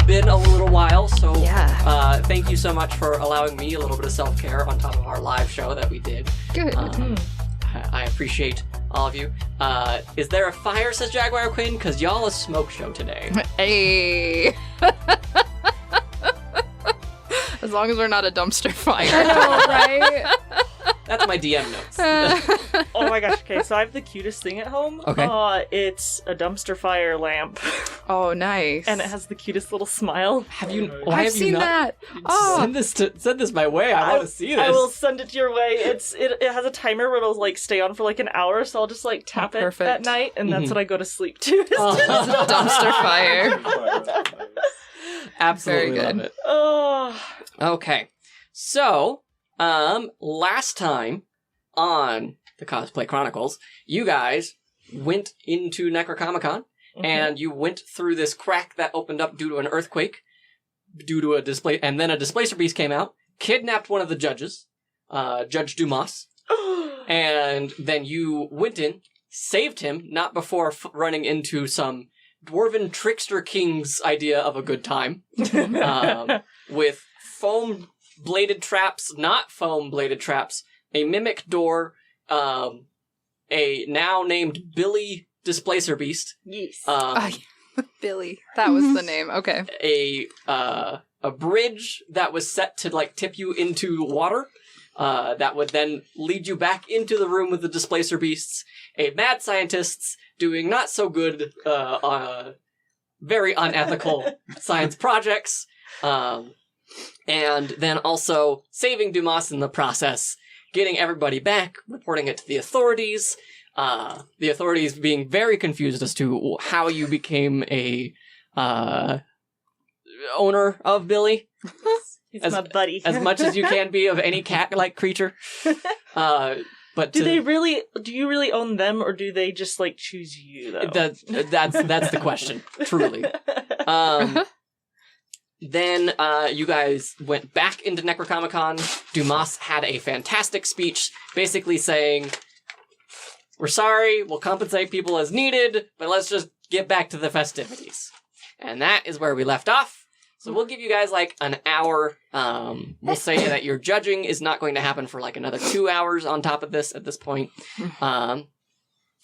been a little while, so Yeah. thank you so much for allowing me a little bit of self-care on top of our live show that we did. Good. I appreciate all of you. Is there a fire, says Jaguar Queen? Because y'all a smoke show today. Hey. As long as we're not a dumpster fire. I know, right? That's my DM notes. Oh my gosh, okay, so I have the cutest thing at home. Okay. It's a dumpster fire lamp. Oh, nice. And it has the cutest little smile. Have you? Why I've have seen you not? that. Oh. Send this my way. I want to see this. I will send it your way. It has a timer where it'll like stay on for like an hour, so I'll just like tap it perfect. at night, and that's Mhm. what I go to sleep to. Dumpster fire. Absolutely Very love good. it. Oh. Okay, so last time on the Cosplay Chronicles, you guys went into Necrocomicon and you went through this crack that opened up due to an earthquake, due to a display, and then a displacer beast came out, kidnapped one of the judges, Judge Dumas, and then you went in, saved him, not before running into some dwarven trickster king's idea of a good time, with foam bladed traps, not foam bladed traps, a mimic door, a now named Billy Displacer Beast, Yes. Billy. That was the name. Okay. a bridge that was set to like tip you into water, that would then lead you back into the room with the Displacer Beasts, a mad scientist doing not so good, very unethical science projects, and then also saving Dumas in the process, getting everybody back, reporting it to the authorities, the authorities being very confused as to how you became a owner of Billy. He's my buddy. As much as you can be of any cat-like creature. But do you really own them, or do they just like choose you though? That's the question, truly. Then you guys went back into Necrocomicon. Dumas had a fantastic speech basically saying, we're sorry, we'll compensate people as needed, but let's just get back to the festivities. And that is where we left off. So we'll give you guys like an hour. We'll say that your judging is not going to happen for like another 2 hours on top of this at this point.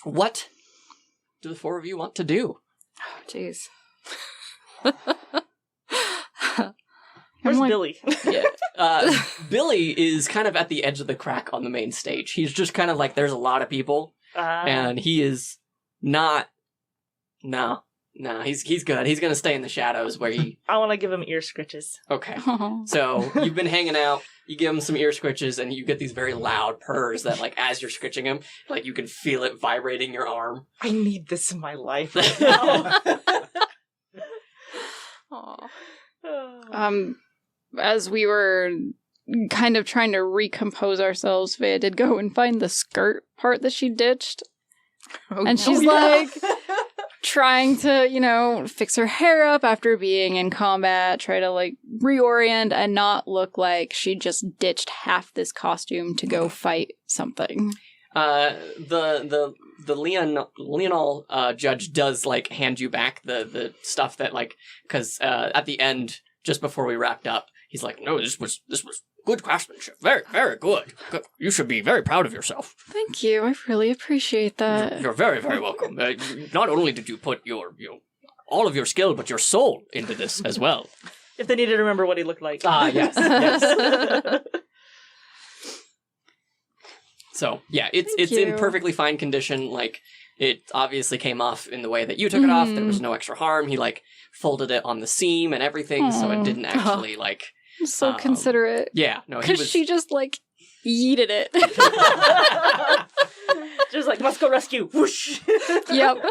What do the four of you want to do? Oh, jeez. Where's like- Billy? Yeah. Billy is kind of at the edge of the crack on the main stage. He's just kind of like, there's a lot of people, and he is not. No, he's good. He's gonna stay in the shadows where he. I want to give him ear scritches. Okay. Oh. So you've been hanging out. You give him some ear scritches, and you get these very loud purrs that, like, as you're scritching him, like you can feel it vibrating your arm. I need this in my life right now. Aw. As we were kind of trying to recompose ourselves, Vea did go and find the skirt part that she ditched. And she's like trying to, fix her hair up after being in combat, try to like reorient and not look like she just ditched half this costume to go fight something. The Leonel judge does like hand you back the stuff that like, because at the end, just before we wrapped up, he's like, no, this was good craftsmanship, very, very good. You should be very proud of yourself. Thank you, I really appreciate that. You're very, very welcome. Not only did you put your all of your skill, but your soul into this as well. If they needed to remember what he looked like. Yes, yes. So, yeah, it's Thank in you. perfectly fine condition. Like, it obviously came off in the way that you took it off. There was no extra harm. He, like, folded it on the seam and everything, so it didn't actually, like... I'm so considerate. Yeah, no, he Because was... she just, like, yeeted it. Just like, let's go rescue. Whoosh. Yep.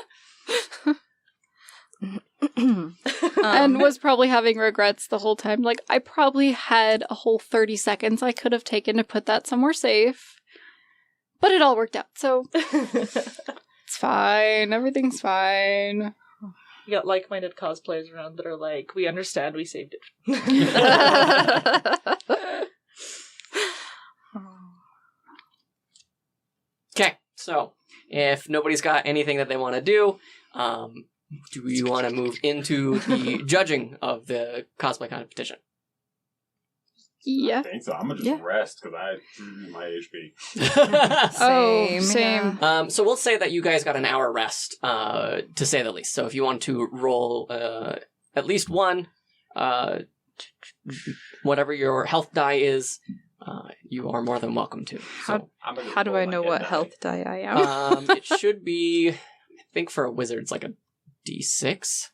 And was probably having regrets the whole time. Like, I probably had a whole 30 seconds I could have taken to put that somewhere safe. But it all worked out, so it's fine. Everything's fine. You got like-minded cosplayers around that are like, we understand, we saved it. Okay, so if nobody's got anything that they want to do, do you want to move into the judging of the cosplay competition? Yeah. I think so. I'm gonna just rest because I drew my HP. Same. Yeah. So we'll say that you guys got an hour rest, to say the least. So if you want to roll at least one, whatever your health die is, you are more than welcome to. So, How do I know what health die I am? it should be, I think for a wizard, it's like a D6.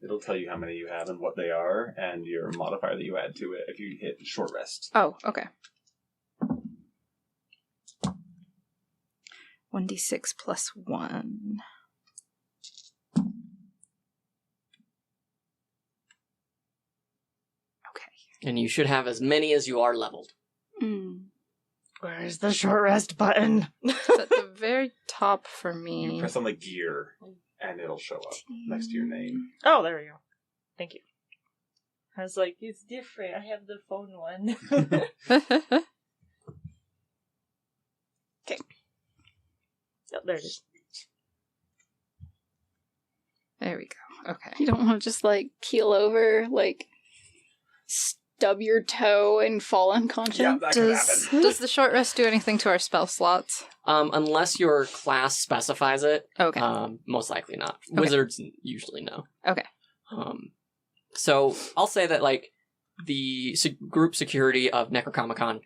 It'll tell you how many you have and what they are, and your modifier that you add to it if you hit short rest. Oh, okay. 1d6 plus 1. And you should have as many as you are leveled. Where's the short rest button? It's at the very top for You me. press on the gear, and it'll show up next to your name. Oh, there we go. Thank you. I was like, it's different. I have the phone one. Okay. Oh, there it is. There we go. Okay. You don't want to just, like, keel over, like, stub your toe and fall unconscious? Yeah, that could happen. Does the short rest do anything to our spell slots? Unless your class specifies it, Okay. most likely not. Okay. Wizards usually know. Okay. So I'll say that, like, the group security of Necrocomicon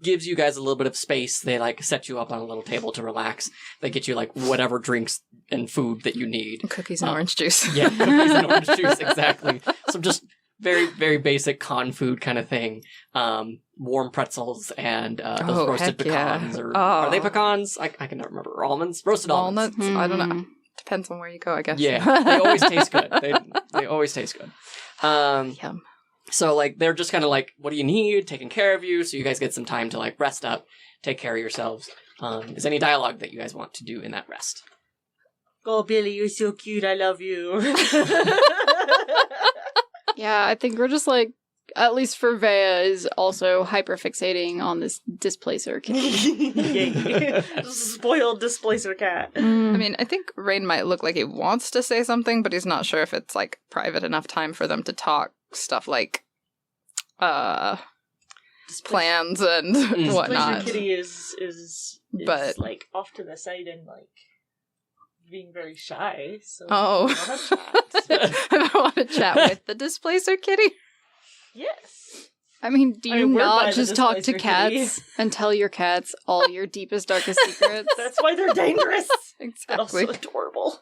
gives you guys a little bit of space. They, like, set you up on a little table to relax. They get you, like, whatever drinks and food that you need. Cookies and orange juice. Yeah, cookies and orange juice, exactly. Some just very, very basic con food kind of thing. Warm pretzels and those roasted pecans. Yeah. Are they pecans? I can never remember. Almonds? Roasted almonds. Walnuts? I don't know. Depends on where you go, I guess. Yeah, they always taste good. They always taste good. Yum. So, like, they're just kind of like, what do you need? Taking care of you, so you guys get some time to, like, rest up, take care of yourselves. Is any dialogue that you guys want to do in that rest? Oh, Billy, you're so cute. I love you. Yeah, I think we're just, like, at least for Vea, is also hyperfixating on this displacer kid. Yay. Spoiled displacer cat. I mean, I think Rain might look like he wants to say something, but he's not sure if it's, like, private enough time for them to talk stuff like, plans and whatnot. Displacer kitty is But- like off to the side and like being very shy. So Oh. I wanna chat. I want to chat with the displacer kitty. Yes. I mean, do you we're by not the just talk to displacer cats and tell your cats all your deepest, darkest secrets? That's why they're dangerous. But also Exactly. adorable.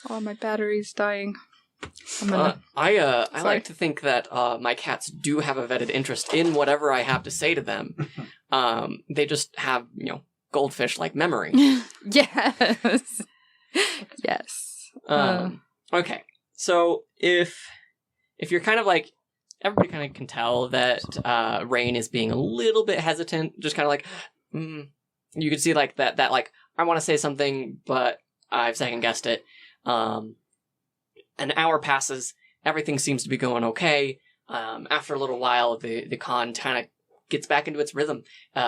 Oh, my battery's dying. I'm gonna... I Sorry. like to think that my cats do have a vetted interest in whatever I have to say to them. They just have, goldfish-like memory. Yes. Yes. Okay, so if you're kind of like, everybody kind of can tell that Rain is being a little bit hesitant, just kind of like, you can see like that like, I want to say something, but I've second guessed it. An hour passes, everything seems to be going okay. After a little while, the con kind of gets back into its rhythm.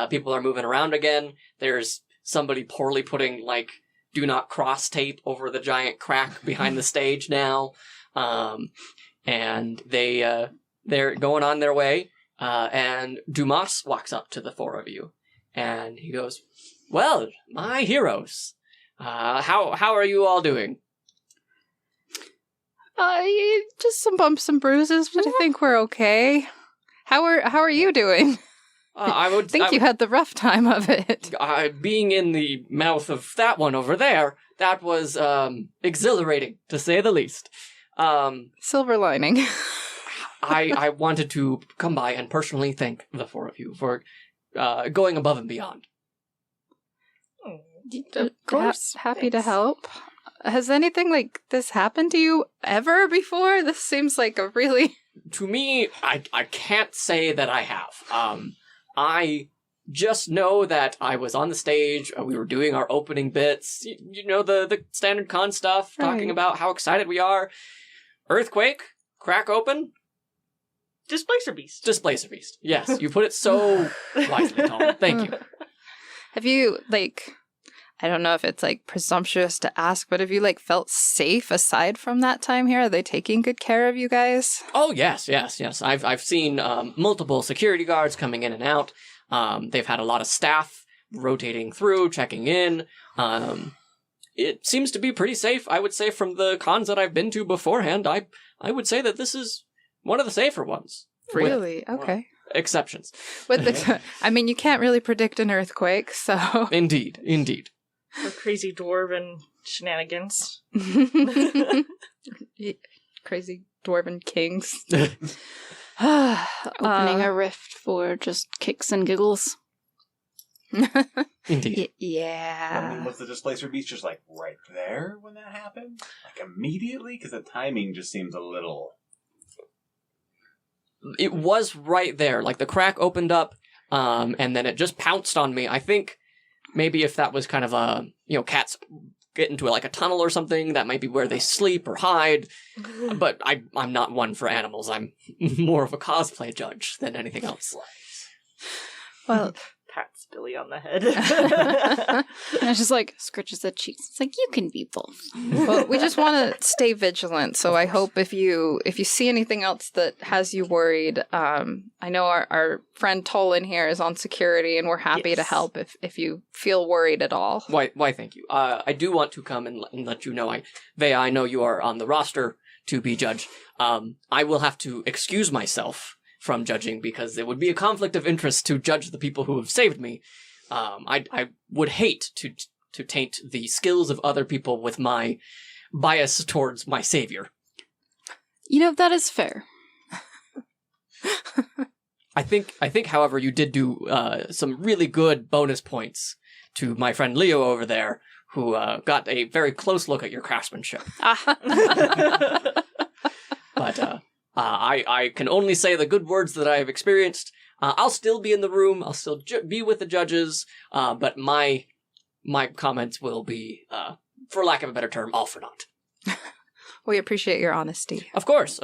People are moving around again. There's somebody poorly putting like do not cross tape over the giant crack behind the stage now. And they're going on their way. And Dumas walks up to the four of you and he goes, "Well, my heroes, how are you all doing?" Just some bumps and bruises, but I think we're okay. How are you doing? I You had the rough time of it. Being in the mouth of that one over there, that was exhilarating, to say the least. Silver lining. I wanted to come by and personally thank the four of you for going above and beyond. Of course. Happy to help. Has anything like this happened to you ever before? This seems like a really... To me, I can't say that I have. I just know that I was on the stage, we were doing our opening bits, the standard con stuff, talking Right. about how excited we are. Earthquake, crack open, Displacer beast. Displacer Beast. Yes, you put it so wisely, Tom. Thank you. Have you, like... I don't know if it's like presumptuous to ask, but have you like felt safe aside from that time here? Are they taking good care of you guys? Oh, yes. I've seen multiple security guards coming in and out. They've had a lot of staff rotating through, checking in. It seems to be pretty safe. I would say from the cons that I've been to beforehand, I would say that this is one of the safer ones. Really? Okay. Exceptions. With the, I mean, you can't really predict an earthquake, so. Indeed. For crazy dwarven shenanigans. Crazy dwarven kings. Opening a rift for just kicks and giggles. Indeed. Yeah. I mean, was the displacer beast just like right there when that happened? Like immediately? Because the timing just seems a little. It was right there. Like the crack opened up, and then it just pounced on me. I think maybe if that was kind of a, cats get into like a tunnel or something, that might be where they sleep or hide. But I'm not one for animals. I'm more of a cosplay judge than anything else. Well, Pats Billy on the head. And it's just like, scratches the cheeks. It's like, you can be both. well, we just want to stay vigilant. So I hope if you see anything else that has you worried, I know our friend Tolan here is on security, and we're happy to help if you feel worried at all. Why, thank you. I do want to come and let you know. Vea, I know you are on the roster to be judged. I will have to excuse myself from judging because it would be a conflict of interest to judge the people who have saved me. I would hate to taint the skills of other people with my bias towards my savior. That is fair. I think, however, you did do some really good bonus points to my friend Leo over there, who got a very close look at your craftsmanship. But I can only say the good words that I have experienced. I'll still be in the room. I'll still be with the judges. But my comments will be, for lack of a better term, all for naught. We appreciate your honesty. Of course.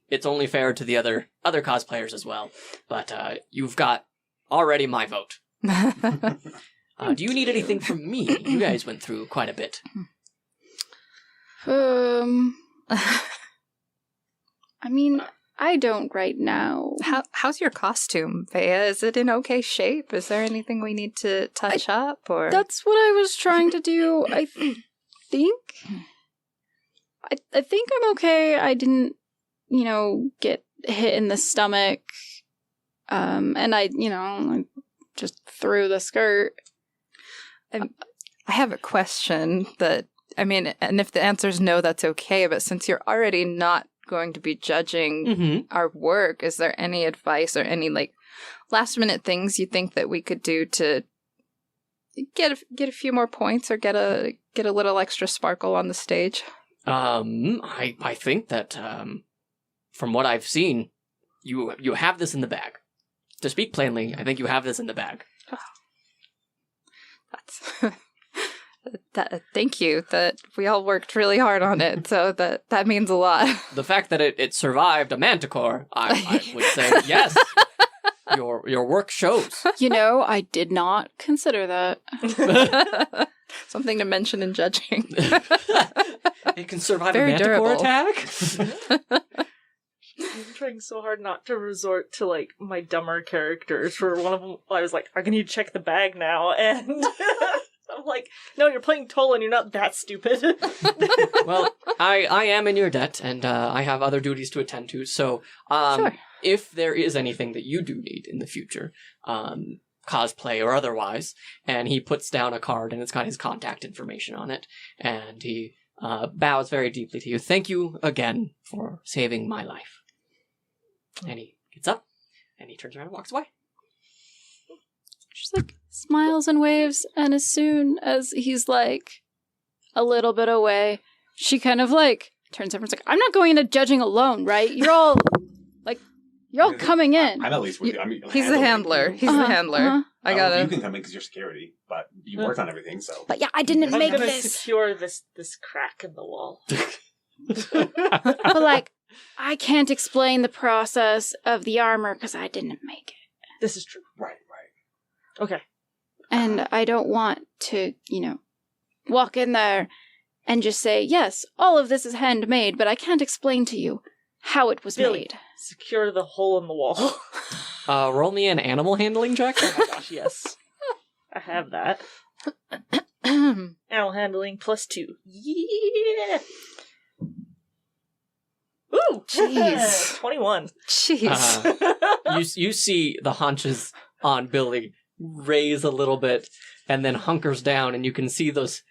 It's only fair to the other cosplayers as well. But you've got already my vote. Do you need anything from me? You guys went through quite a bit. I mean, I don't right now. How's your costume, Vea? Is it in okay shape? Is there anything we need to touch up? Or That's what I was trying to do. I think I'm okay. I didn't, get hit in the stomach. And I just threw the skirt. I have a question that, and if the answer is no, that's okay. But since you're already not going to be judging our work, is there any advice or any last minute things you think that we could do to get a few more points or get a little extra sparkle on the stage? I think that from what I've seen, you have this in the bag. To speak plainly, I think you have this in the bag. That's thank you. That we all worked really hard on it, so that means a lot. The fact that it survived a manticore, I would say yes. Your work shows. I did not consider that. Something to mention in judging. It can survive Very a manticore durable. attack? I'm trying so hard not to resort to my dumber characters. For one of them, I was like, "I'm gonna need to check the bag now," and I'm like, "No, you're playing Tolan. You're not that stupid." Well, I am in your debt, and I have other duties to attend to. So, Sure. If there is anything that you do need in the future, cosplay or otherwise, and he puts down a card and it's got his contact information on it, and he bows very deeply to you. Thank you again for saving my life. And he gets up, and he turns around and walks away. Just smiles and waves, and as soon as he's a little bit away, she kind of turns over and is I'm not going into judging alone, right? You're all coming in. I'm at least with you. He's the handler. He's the handler. I gotta. You can come in because you're security, but you worked on everything, so. But yeah, I didn't I'm make gonna this. secure this crack in the wall. But I can't explain the process of the armor because I didn't make it. This is true. Right. Okay. And I don't want to, walk in there and just say, yes, all of this is handmade, but I can't explain to you how it was Billy, made. secure the hole in the wall. Roll me an animal handling check. Oh my gosh, yes. I have that. Animal handling +2. Yeah! Ooh! Jeez. 21. Jeez. You see the haunches on Billy raise a little bit and then hunkers down, and you can see those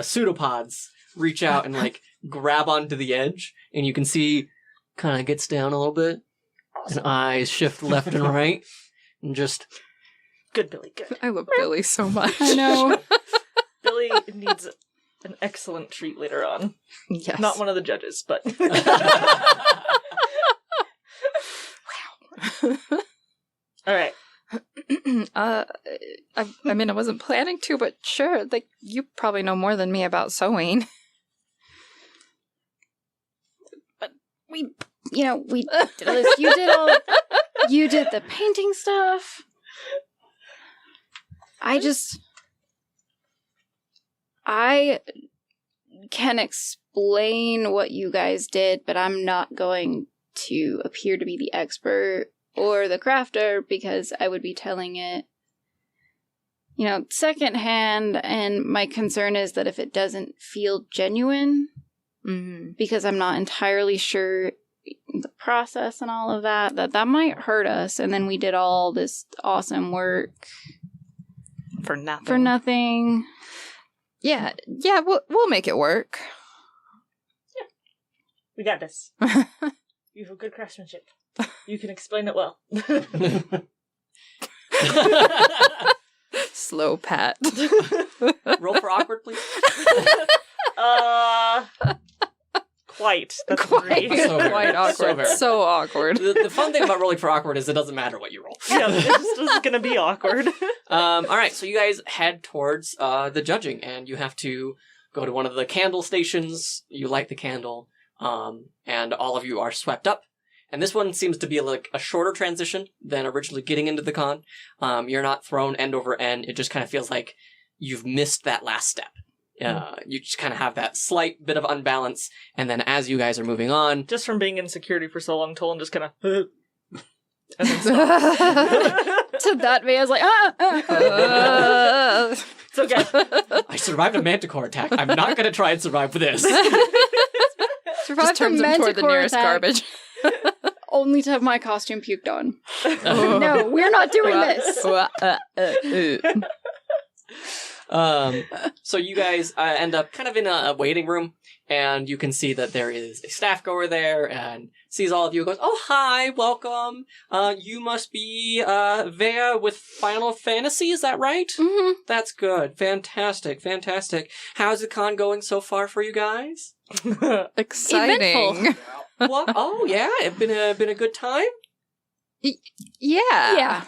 pseudopods reach out and grab onto the edge, and you can see kind of gets down a little bit, and eyes shift left and right, and just Good, Billy, good. I love Billy so much. I know. Billy needs an excellent treat later on. Yes. Not one of the judges, but... Alright. I mean, I wasn't planning to, but sure. You probably know more than me about sewing. We did this. You did the painting stuff. I can explain what you guys did, but I'm not going to appear to be the expert or the crafter because I would be telling it, secondhand, and my concern is that if it doesn't feel genuine, because I'm not entirely sure the process and all of that might hurt us, and then we did all this awesome work For nothing. for nothing. Yeah, we'll make it work. We got this. You have good craftsmanship. You can explain it well. Slow pat. roll for awkward, please. Quite. That's Quite. 3. So very- Quite awkward. so very. So awkward. The fun thing about rolling for awkward is it doesn't matter what you roll. Yeah, this is gonna be awkward. All right, so you guys head towards the judging, and you have to go to one of the candle stations. You light the candle, and all of you are swept up. And this one seems to be a shorter transition than originally getting into the con. You're not thrown end over end. It just kind of feels like you've missed that last step. You just kind of have that slight bit of unbalance, and then as you guys are moving on... Just from being in security for so long, Tolan just kind of... and then stops. To that way, I was like, It's okay. I survived a manticore attack. I'm not going to try and survive this. Just turns him toward the nearest garbage. Only to have my costume puked on. No, we're not doing this. So you guys end up kind of in a waiting room, and you can see that there is a staff goer there and sees all of you and goes, "Oh, hi, welcome. You must be Vea with Final Fantasy, is that right?" Mm-hmm. That's good. Fantastic. How's the con going so far for you guys? Exciting. What? Oh, yeah? It's been a good time? Yeah.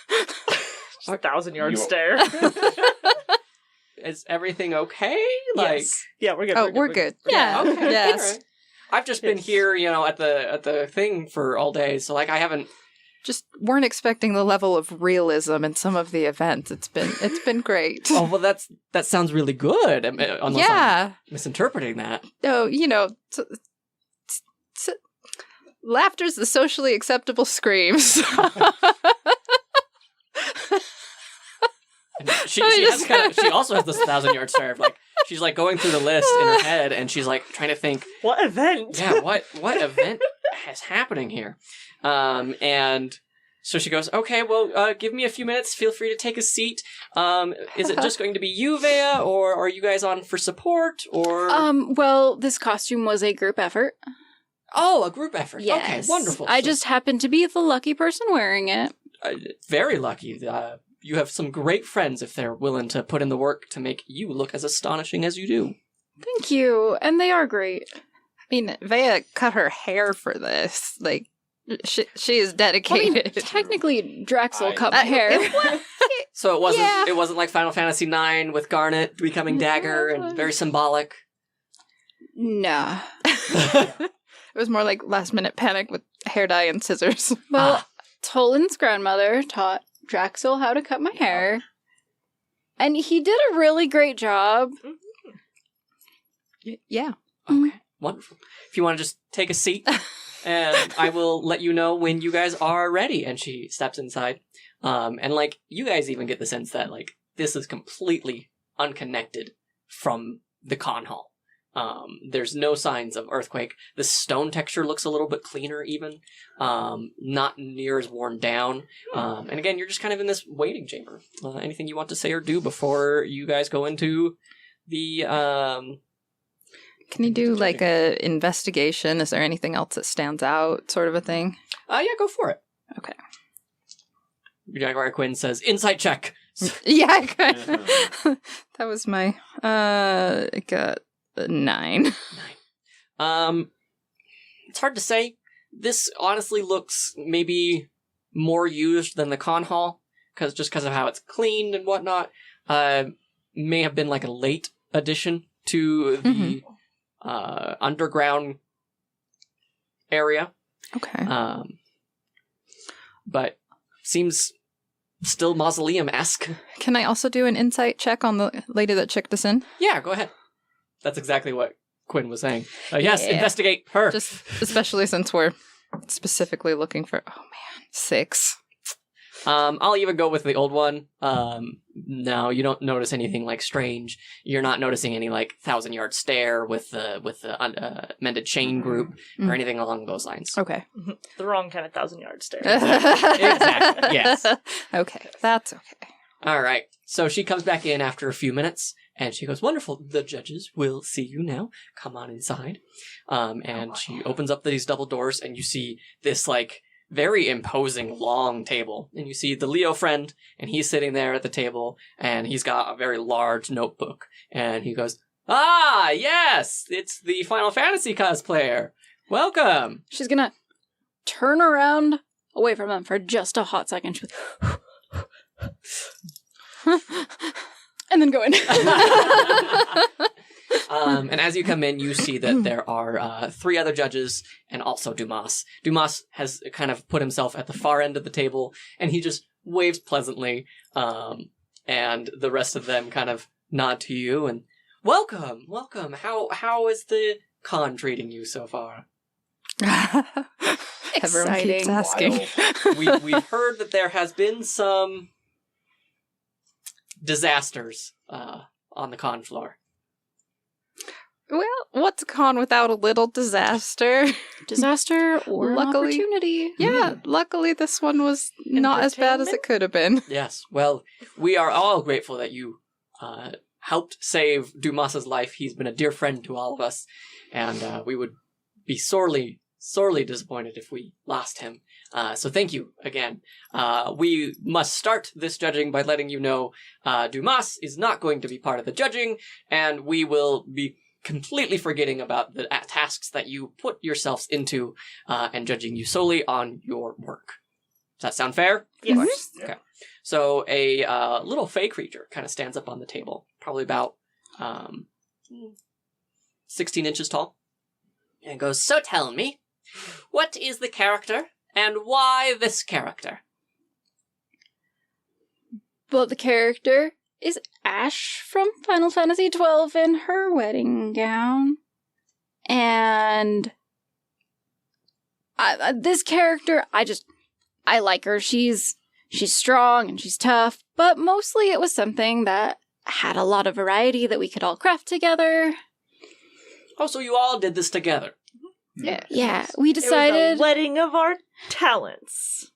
Just 1,000-yard You- stare. Is everything okay? Yes. Yeah, we're good. Oh, we're good. Yeah. Okay. Yes. All right. I've just been Yes. here, at the thing for all day, so I haven't. Just weren't expecting the level of realism in some of the events. It's been great. Oh well, that sounds really good. Unless I'm misinterpreting that. Oh, laughter's the socially acceptable screams. And she also has this 1,000-yard stare of she's going through the list in her head, and she's trying to think, What event? yeah, what event is happening here? And so she goes, okay, well, give me a few minutes. Feel free to take a seat. Is it just going to be you, Vea, or are you guys on for support? Or Well, this costume was a group effort. oh, a group effort. Yes. Okay, wonderful. I So, just happened to be the lucky person wearing it. very lucky. You have some great friends if they're willing to put in the work to make you look as astonishing as you do. Thank you. And they are great. I mean, Vea cut her hair for this. She is I dedicated. mean, technically, Drexel cut Uh, my hair. So it wasn't Yeah. it wasn't like Final Fantasy IX with Garnet becoming Dagger and very symbolic. Nah. It was more like last minute panic with hair dye and scissors. Well, Tolan's grandmother taught Draxel how to cut my hair. And he did a really great job. Yeah. Okay, wonderful. If you want to just take a seat, and I will let you know when you guys are ready. And she steps inside. And, like, you guys even get the sense that, like, this is completely unconnected from the con hall. There's no signs of earthquake. The stone texture looks a little bit cleaner even. Not near as worn down. And again, you're just kind of in this waiting chamber. Anything you want to say or do before you guys go into the... Can you do like a investigation? Is there anything else that stands out, sort of a thing? Yeah, go for it. Okay. Jaguar Quinn says, insight check. Yeah, that was my I got a 9. It's hard to say. This honestly looks maybe more used than the con hall, because of how it's cleaned and whatnot. May have been like a late addition to the underground area. Okay. But seems still mausoleum-esque. Can I also do an insight check on the lady that checked us in? Yeah, go ahead. That's exactly what Quinn was saying. Yes, Yeah. investigate her. Just especially since we're specifically looking for 6. I'll even go with the old one. No, you don't notice anything like strange. You're not noticing any like 1,000-yard stare with the mended chain group or anything along those lines. Okay. The wrong kind of 1,000-yard stare. Exactly. Yes. Okay, that's okay. All right. So she comes back in after a few minutes, and she goes, "Wonderful. The judges will see you now. Come on inside." And she opens up these double doors, and you see this like very imposing long table, and you see the Leo friend, and he's sitting there at the table, and he's got a very large notebook, and he goes, "Ah, yes, it's the Final Fantasy cosplayer. Welcome." She's gonna turn around away from him for just a hot second. She's and then go in. And as you come in, you see that there are 3 other judges and also Dumas. Dumas has kind of put himself at the far end of the table, and he just waves pleasantly, and the rest of them kind of nod to you and, welcome. How is the con treating you so far? Everyone keeps Exciting. asking. We've heard that there has been some disasters on the con floor. Well, what's a con without a little disaster? Disaster or an Luckily- opportunity. Yeah, luckily this one was not as bad as it could have been. Yes, well, we are all grateful that you helped save Dumas's life. He's been a dear friend to all of us, and we would be sorely disappointed if we lost him. So thank you again. We must start this judging by letting you know Dumas is not going to be part of the judging, and we will be completely forgetting about the tasks that you put yourselves into and judging you solely on your work. Does that sound fair? Yes. Okay. So a little fey creature kind of stands up on the table, probably about 16 inches tall, and goes, "So tell me, what is the character, and why this character?" Well, the character is Ash from Final Fantasy XII in her wedding gown. And this character, I like her. She's strong and she's tough, but mostly it was something that had a lot of variety that we could all craft together. Oh, so you all did this together. Yeah, we It was decided... a wedding of our talents.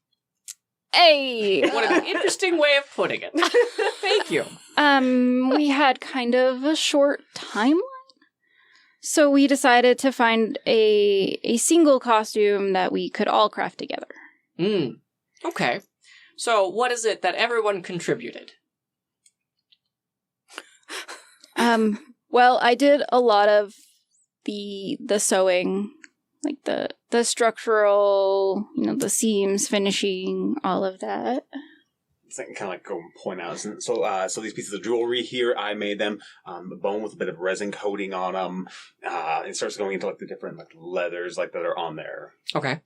Hey! What an interesting way of putting it. Thank you. We had kind of a short timeline. So we decided to find a single costume that we could all craft together. Okay. So what is it that everyone contributed? Well, I did a lot of the sewing, like the structural, the seams, finishing, all of that. So I can kind of like go and point out. So these pieces of jewelry here, I made them. The bone with a bit of resin coating on them. It starts going into like the different like leathers like that are on there. Okay.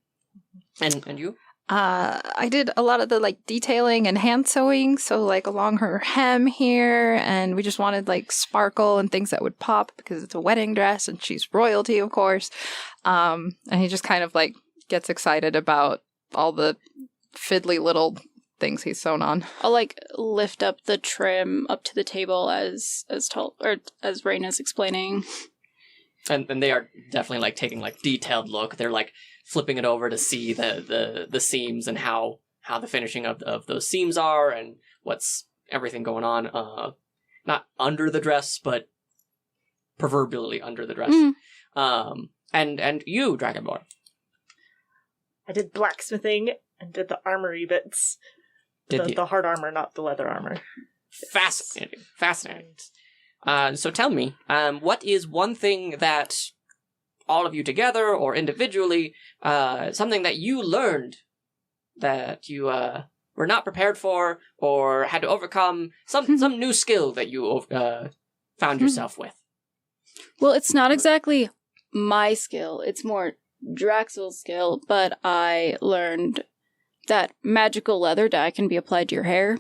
And you? I did a lot of the like detailing and hand sewing, so like along her hem here, and we just wanted like sparkle and things that would pop because it's a wedding dress and she's royalty, of course. And he just kind of like gets excited about all the fiddly little things he's sewn on. I'll like lift up the trim up to the table as Raina's explaining. And they are definitely like taking like detailed look. They're like flipping it over to see the seams and how the finishing of those seams are and what's everything going on. Not under the dress, but proverbially under the dress. And you, Dragonborn. I did blacksmithing and did the armory bits. The hard armor, not the leather armor. Fascinating. Fascinating. So tell me, what is one thing that all of you together or individually, something that you learned that you were not prepared for or had to overcome, some new skill that you found yourself with? Well, it's not exactly my skill. It's more Draxel's skill, but I learned that magical leather dye can be applied to your hair.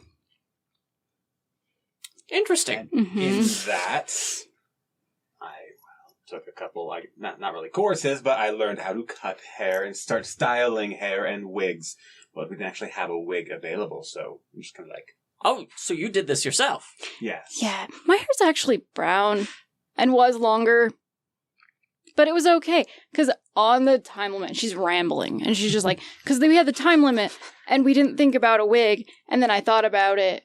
Interesting. In that, I took a couple, like not really courses, but I learned how to cut hair and start styling hair and wigs. But we didn't actually have a wig available, so I'm just kind of like... Oh, so you did this yourself? Yes. Yeah, my hair's actually brown and was longer, but it was okay, because on the time limit, she's rambling, and she's just like, because we had the time limit, and we didn't think about a wig, and then I thought about it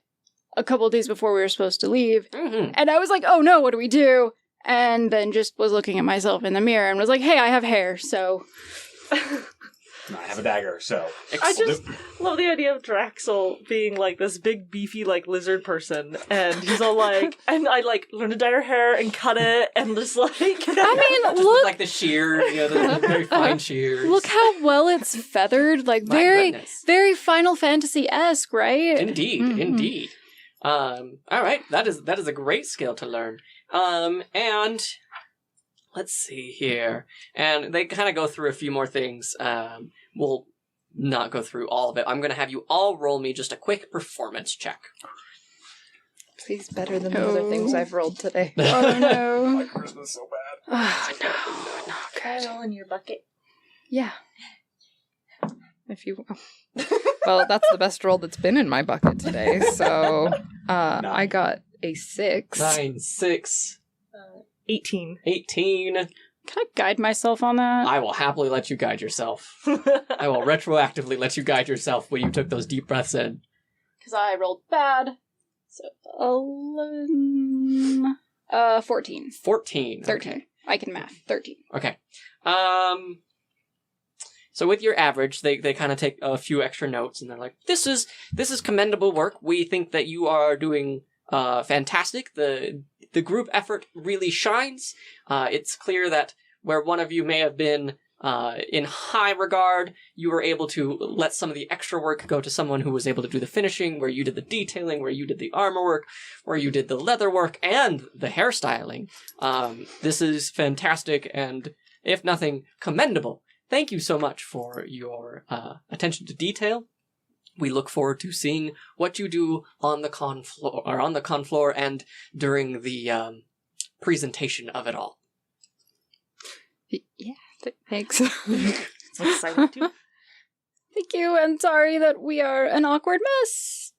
a couple of days before we were supposed to leave, and I was like, oh no, what do we do? And then just was looking at myself in the mirror and was like, hey, I have hair, so... I have a dagger, so... I just love the idea of Draxel being like this big, beefy, like, lizard person, and he's all like, and I like learned to dye her hair and cut it, and just like... I mean, look... like the shear, the very fine shears. Look how well it's feathered, like very Final Fantasy-esque, right? Indeed, indeed. All right, that is a great skill to learn. And let's see here. And they kind of go through a few more things. We'll not go through all of it. I'm going to have you all roll me just a quick performance check. Please, better than the other things I've rolled today. Oh no. My charisma's so bad. Oh no, not good. All in your bucket. Yeah. If you... Well, that's the best roll that's been in my bucket today, so I got a 6. 9, 6. 18. 18. Can I guide myself on that? I will happily let you guide yourself. I will retroactively let you guide yourself when you took those deep breaths in. Because I rolled bad. So 11... 14. 14. 13. Okay. I can math. 13. Okay. So with your average, they kind of take a few extra notes, and they're like, "This is commendable work. We think that you are doing fantastic. The group effort really shines. It's clear that where one of you may have been in high regard, you were able to let some of the extra work go to someone who was able to do the finishing, where you did the detailing, where you did the armor work, where you did the leather work, and the hairstyling. This is fantastic, and if nothing, commendable. Thank you so much for your attention to detail. We look forward to seeing what you do on the con floor, and during the presentation of it all." Yeah, thanks. It's exciting too. Thank you, and sorry that we are an awkward mess.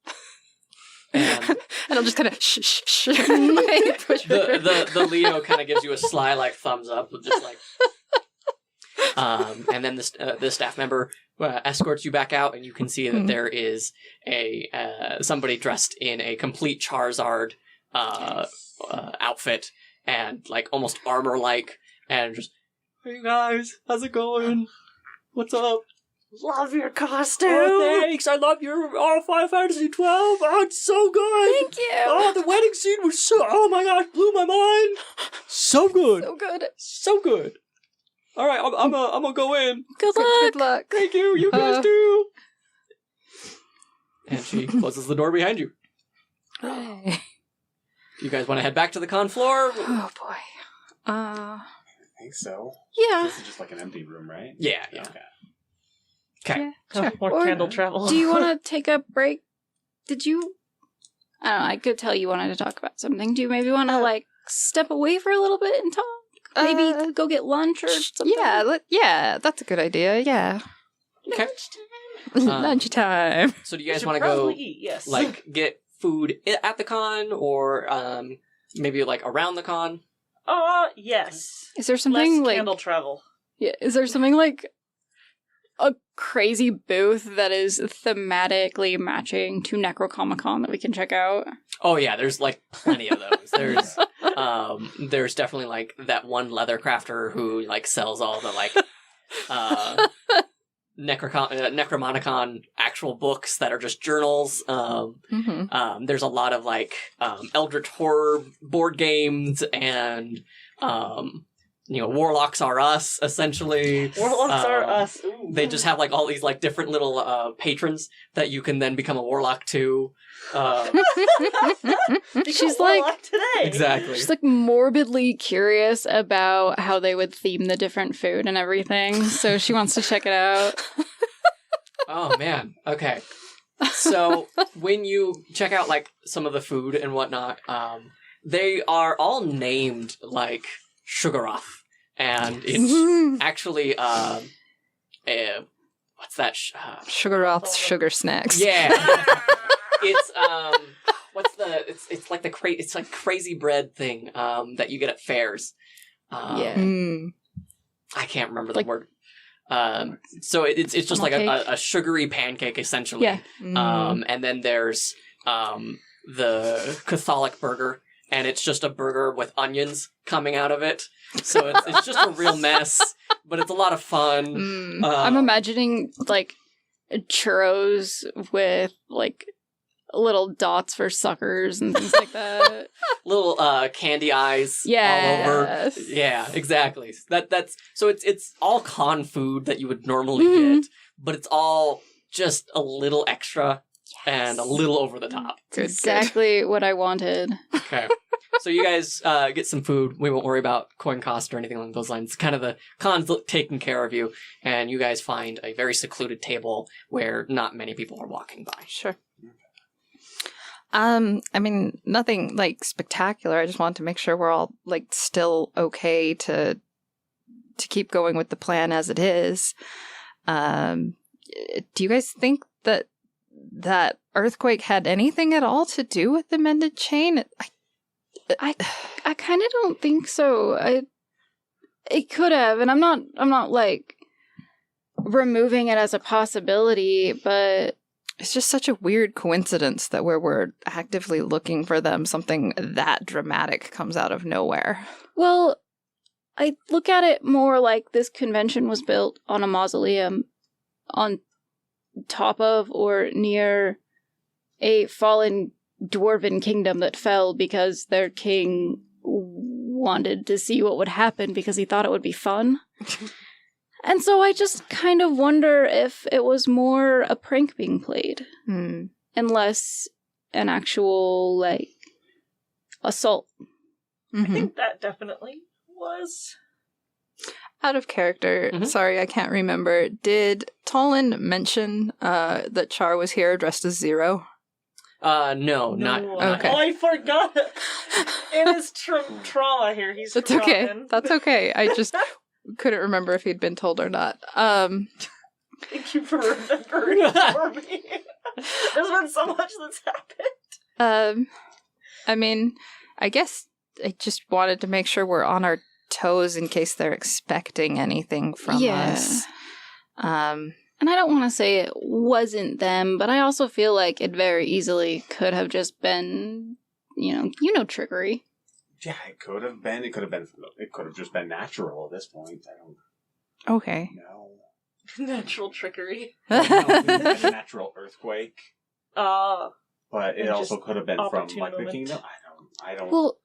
And I'll just kind of shh. the Leo kind of gives you a sly like thumbs up, with just like. And then the staff member escorts you back out, and you can see that there is a somebody dressed in a complete Charizard outfit and like almost armor-like, and just, "Hey guys, how's it going? What's up? Love your costume. Oh, thanks. I love your Final Fantasy 12. Oh, it's so good. Thank you. Oh, the wedding scene was oh my gosh, blew my mind. So good. So good. So good. All right, I'm gonna go in. Good luck. Good luck. Thank you. You guys too. And she closes the door behind you. Hey. You guys want to head back to the con floor? Oh boy. I think so. Yeah. This is just like an empty room, right? Yeah. Okay. Okay. Sure. More Or candle travel. do you want to take a break? Did you? I don't know. I could tell you wanted to talk about something. Do you maybe want to like step away for a little bit and talk? Maybe go get lunch or something. Yeah, that's a good idea. Yeah, Okay. lunchtime. So do you guys Should want to go probably eat, yes. like get food at the con or maybe like around the con? Yes. Is there something Less like? candle travel. Yeah. Is there something like a crazy booth that is thematically matching to Necrocomicon that we can check out? Oh yeah, there's like plenty of those. There's definitely like that one leather crafter who like sells all the like Necromonicon actual books that are just journals. There's a lot of like Eldritch Horror board games and Warlocks Are Us, essentially. Warlocks Are Us. Ooh. They just have like all these like different little patrons that you can then become a warlock to. She's like Warlock today. Exactly. She's like morbidly curious about how they would theme the different food and everything, so she wants to check it out. Oh man. Okay. So when you check out like some of the food and whatnot, they are all named like Sugaroth, and it's actually what's that? Sugaroth's sugar snacks. Yeah. It's it's like it's like crazy bread thing that you get at fairs. Yeah. I can't remember the word. So it's just like a sugary pancake essentially. Yeah. And then there's the Catholic burger, and it's just a burger with onions coming out of it. So it's just a real mess, but it's a lot of fun. I'm imagining like churros with like little dots for suckers and things like that. Little candy eyes all over. Yeah, exactly. That's so it's all con food that you would normally get, but it's all just a little extra and a little over the top. Exactly what I wanted. Okay. So you guys get some food. We won't worry about coin cost or anything along those lines. Kind of the con's taking care of you, and you guys find a very secluded table where not many people are walking by. Sure. I mean, nothing like spectacular. I just want to make sure we're all like still okay to keep going with the plan as it is. Do you guys think that earthquake had anything at all to do with the mended chain? I kind of don't think so. It could have, and I'm not like removing it as a possibility, but it's just such a weird coincidence that where we're actively looking for them, something that dramatic comes out of nowhere. Well, I look at it more like this convention was built on a mausoleum on top of or near a fallen dwarven kingdom that fell because their king wanted to see what would happen because he thought it would be fun. And so I just kind of wonder if it was more a prank being played and less an actual, like, assault. I think that definitely was. Out of character, sorry, I can't remember. Did Tolan mention that Char was here dressed as Zero? No, not okay. Oh, I forgot. In his trauma here, he's That's forgotten. okay. That's okay. I just couldn't remember if he'd been told or not. Thank you for remembering for me. There's been so much that's happened. I mean, I guess I just wanted to make sure we're on our toes in case they're expecting anything from us. And I don't want to say it wasn't them, but I also feel like it very easily could have just been, trickery. Yeah, it could have been. It could have just been natural at this point. I don't Okay. know. Natural trickery. No, it was a natural earthquake. But But it also could have been from opportune like the moment. kingdom. I don't. Well,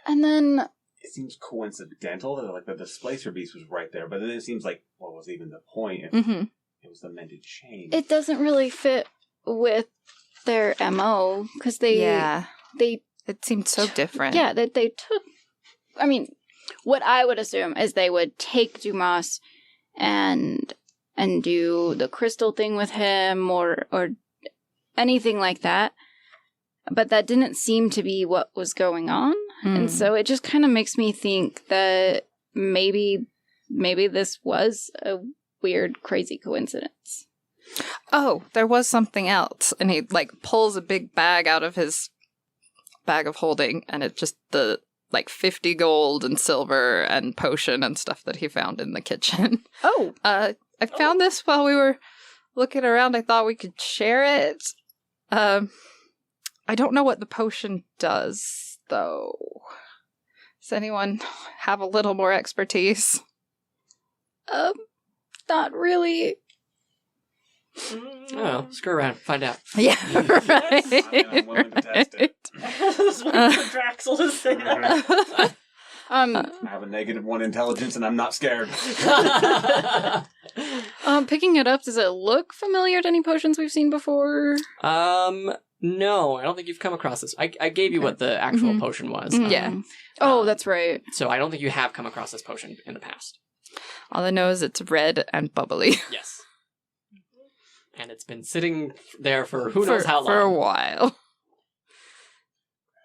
and then It seems coincidental that like the displacer beast was right there, but then it seems like what was even the point if it was the mended chain? it doesn't really fit with their MO because they it seemed so different. Yeah, that they took. I mean, what I would assume is they would take Dumas and and do the crystal thing with him or anything like that. But that didn't seem to be what was going on. And so it just kind of makes me think that maybe this was a weird, crazy coincidence. Oh, there was something else. And he, pulls a big bag out of his bag of holding, and it's just the, 50 gold and silver and potion and stuff that he found in the kitchen. Oh! I found this while we were looking around. I thought we could share it. I don't know what the potion does, though. Does anyone have a little more expertise? Not really. Oh, screw around, find out. Yeah, right. I'm willing to test it. I was waiting for Draxel to say that. I have a -1 intelligence and I'm not scared. Picking it up, does it look familiar to any potions we've seen before? No, I don't think you've come across this. I gave you what the actual potion was. Yeah. Oh, that's right. So I don't think you have come across this potion in the past. All I know is it's red and bubbly. Yes. And it's been sitting there for who knows how long. For a while.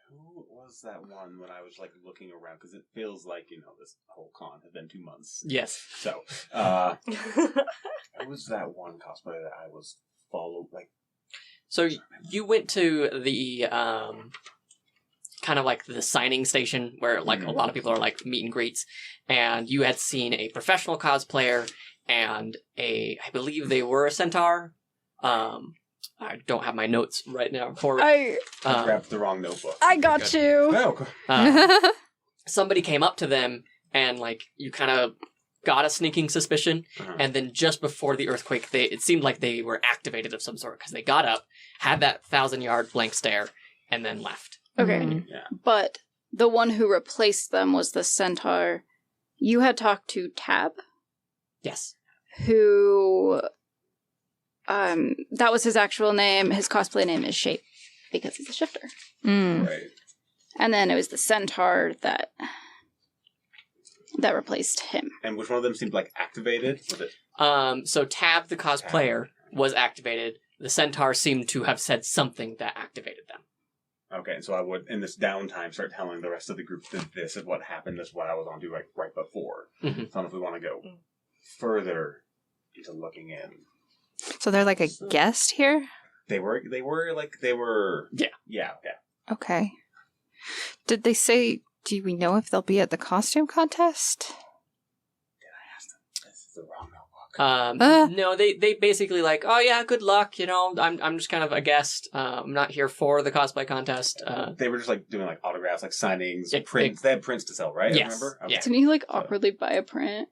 Who was that one when I was looking around? Because it feels like, this whole con had been 2 months. Yes. So, who was that one cosplayer that I was followed, So you went to the kind of the signing station where a lot of people are meet and greets, and you had seen a professional cosplayer and I believe they were a centaur. I don't have my notes right now for it. I grabbed the wrong notebook. I got you. Oh, Somebody came up to them and you kind of got a sneaking suspicion, and then just before the earthquake, it seemed like they were activated of some sort because they got up, had that 1,000-yard blank stare, and then left. Okay. Yeah. But the one who replaced them was the centaur. You had talked to Tab, Yes. who, that was his actual name. His cosplay name is Shape, because he's a shifter. Right. And then it was the centaur that replaced him. And which one of them seemed activated? Was it? So Tab, the cosplayer, was activated. The centaur seemed to have said something that activated them. Okay, so I would, in this downtime, start telling the rest of the group that this is what happened, this is what I was on to right before. Mhm. So I don't know if we want to go further into looking in. So they're a guest here? They were. Yeah. Okay. Did they say, do we know if they'll be at the costume contest? This is the wrong notebook. No, they basically oh yeah, good luck. I'm just kind of a guest. I'm not here for the cosplay contest. They were just doing autographs, signings, Yeah, prints. They had prints to sell, right? Yes. I remember. Okay. Yeah. Didn't you awkwardly buy a print?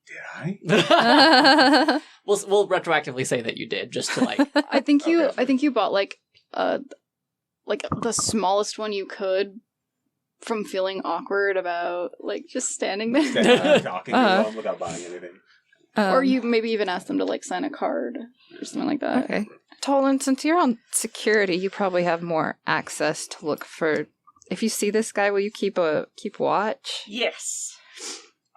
Did I? We'll retroactively say that you did, just to I think you Okay. I think you bought the smallest one you could from feeling awkward about just standing there. Talking to them without buying anything. Or you maybe even asked them to sign a card or something like that. Okay. Tolan, since you're on security, you probably have more access to look for. If you see this guy, will you keep watch? Yes.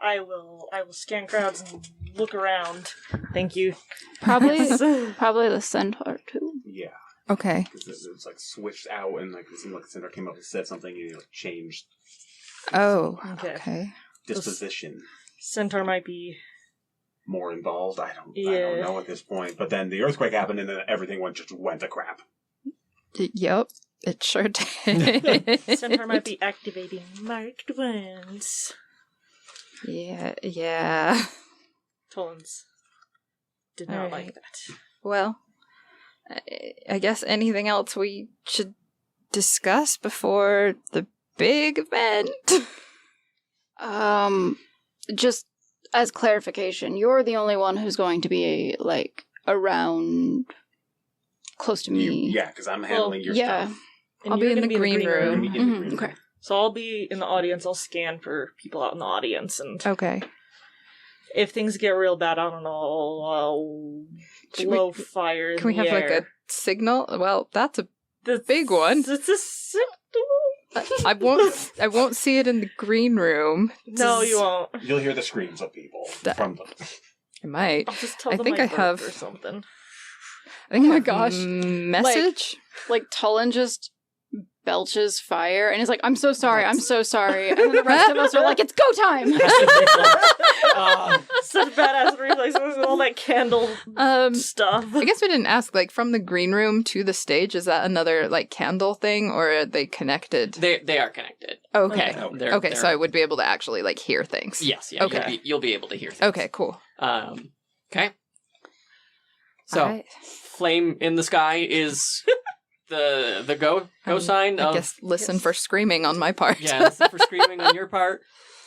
I will scan crowds and look around. Thank you. Probably the centaur too. Yeah. Okay. Because it was switched out and it seemed like the center came up and said something and changed Oh. Okay. Okay. disposition. Centaur might be... More involved. I don't Yeah. know at this point. But then the earthquake happened and then everything went to crap. Yep. It sure did. Centaur might be activating marked ones. Yeah. Tolan's did not like that. Well, I guess anything else we should discuss before the big event? Just as clarification, you're the only one who's going to be around close to me. Yeah, because I'm handling your yeah. stuff. And I'll you're be in gonna the green You're room. gonna be in the green room. Okay. So I'll be in the audience. I'll scan for people out in the audience, and Okay. if things get real bad, I don't know, I'll Should blow we- fire in Can we the have air. a signal? Well, that's a The big one. It's a signal. I won't see it in the green room. No, you won't. You'll hear the screams of people That- from them. I might. I'll just tell I them think I I have- burped or something. I think Oh my I have gosh. Message? Like Tullen just belches fire and is like, I'm so sorry, I'm so sorry. And then the rest of us are like, it's go time. Such badass reflexes with all that candle stuff. I guess we didn't ask, like, from the green room to the stage, is that another, like, candle thing, or are they connected? They are connected. Okay. Yeah, Okay, they're- so I would be able to actually, like, hear things. Yes, yeah. Okay. You'll be able to hear things. Okay, cool. Okay. So, Alright. flame in the sky is the go sign. I guess listen for screaming on my part. Yeah, listen for screaming on your part.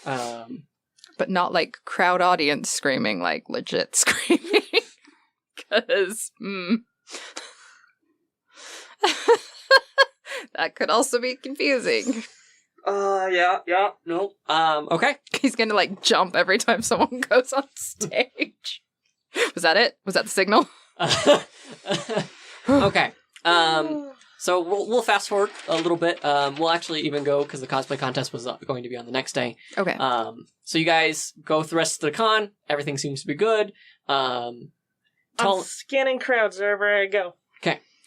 But not, like, crowd audience screaming, like, legit screaming. Because, that could also be confusing. Yeah, no. Okay. He's gonna, like, jump every time someone goes on stage. Was that it? Was that the signal? Okay. So we'll fast forward a little bit. We'll actually even go because the cosplay contest was going to be on the next day. Okay. So you guys go through the rest of the con. Everything seems to be good. I'm scanning crowds wherever I go.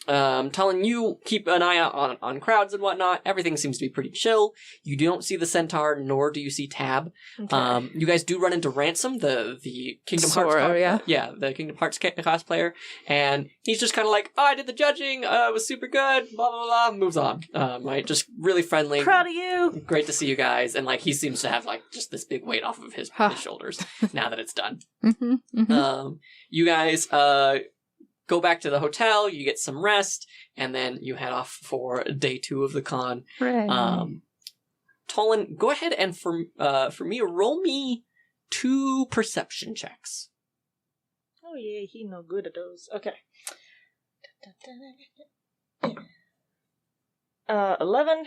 Telling you keep an eye out on crowds and whatnot. Everything seems to be pretty chill. You don't see the Centaur, nor do you see Tab. Okay. You guys do run into Ransom, the Kingdom Hearts Sora, the Kingdom Hearts cosplayer, and he's just kind of like, oh, I did the judging, it was super good, blah blah blah, moves on. Right, just really friendly. Proud of you. Great to see you guys, and like he seems to have like just this big weight off of his shoulders now that it's done. Mm-hmm, mm-hmm. You guys go back to the hotel, you get some rest, and then you head off for day 2 of the con. Right. Tolan, go ahead and for me, roll me 2 perception checks. Oh yeah, he no good at those. Okay. 11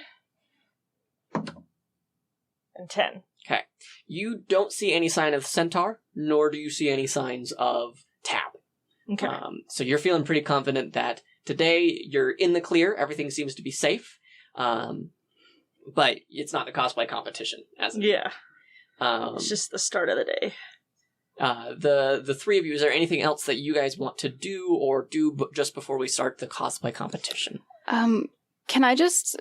and 10. Okay. You don't see any sign of Centaur, nor do you see any signs of Tab. Okay. So you're feeling pretty confident that today you're in the clear, everything seems to be safe, but it's not the cosplay competition, as it Yeah. It's just the start of the day. the 3 of you, is there anything else that you guys want to do or do just before we start the cosplay competition? Can I just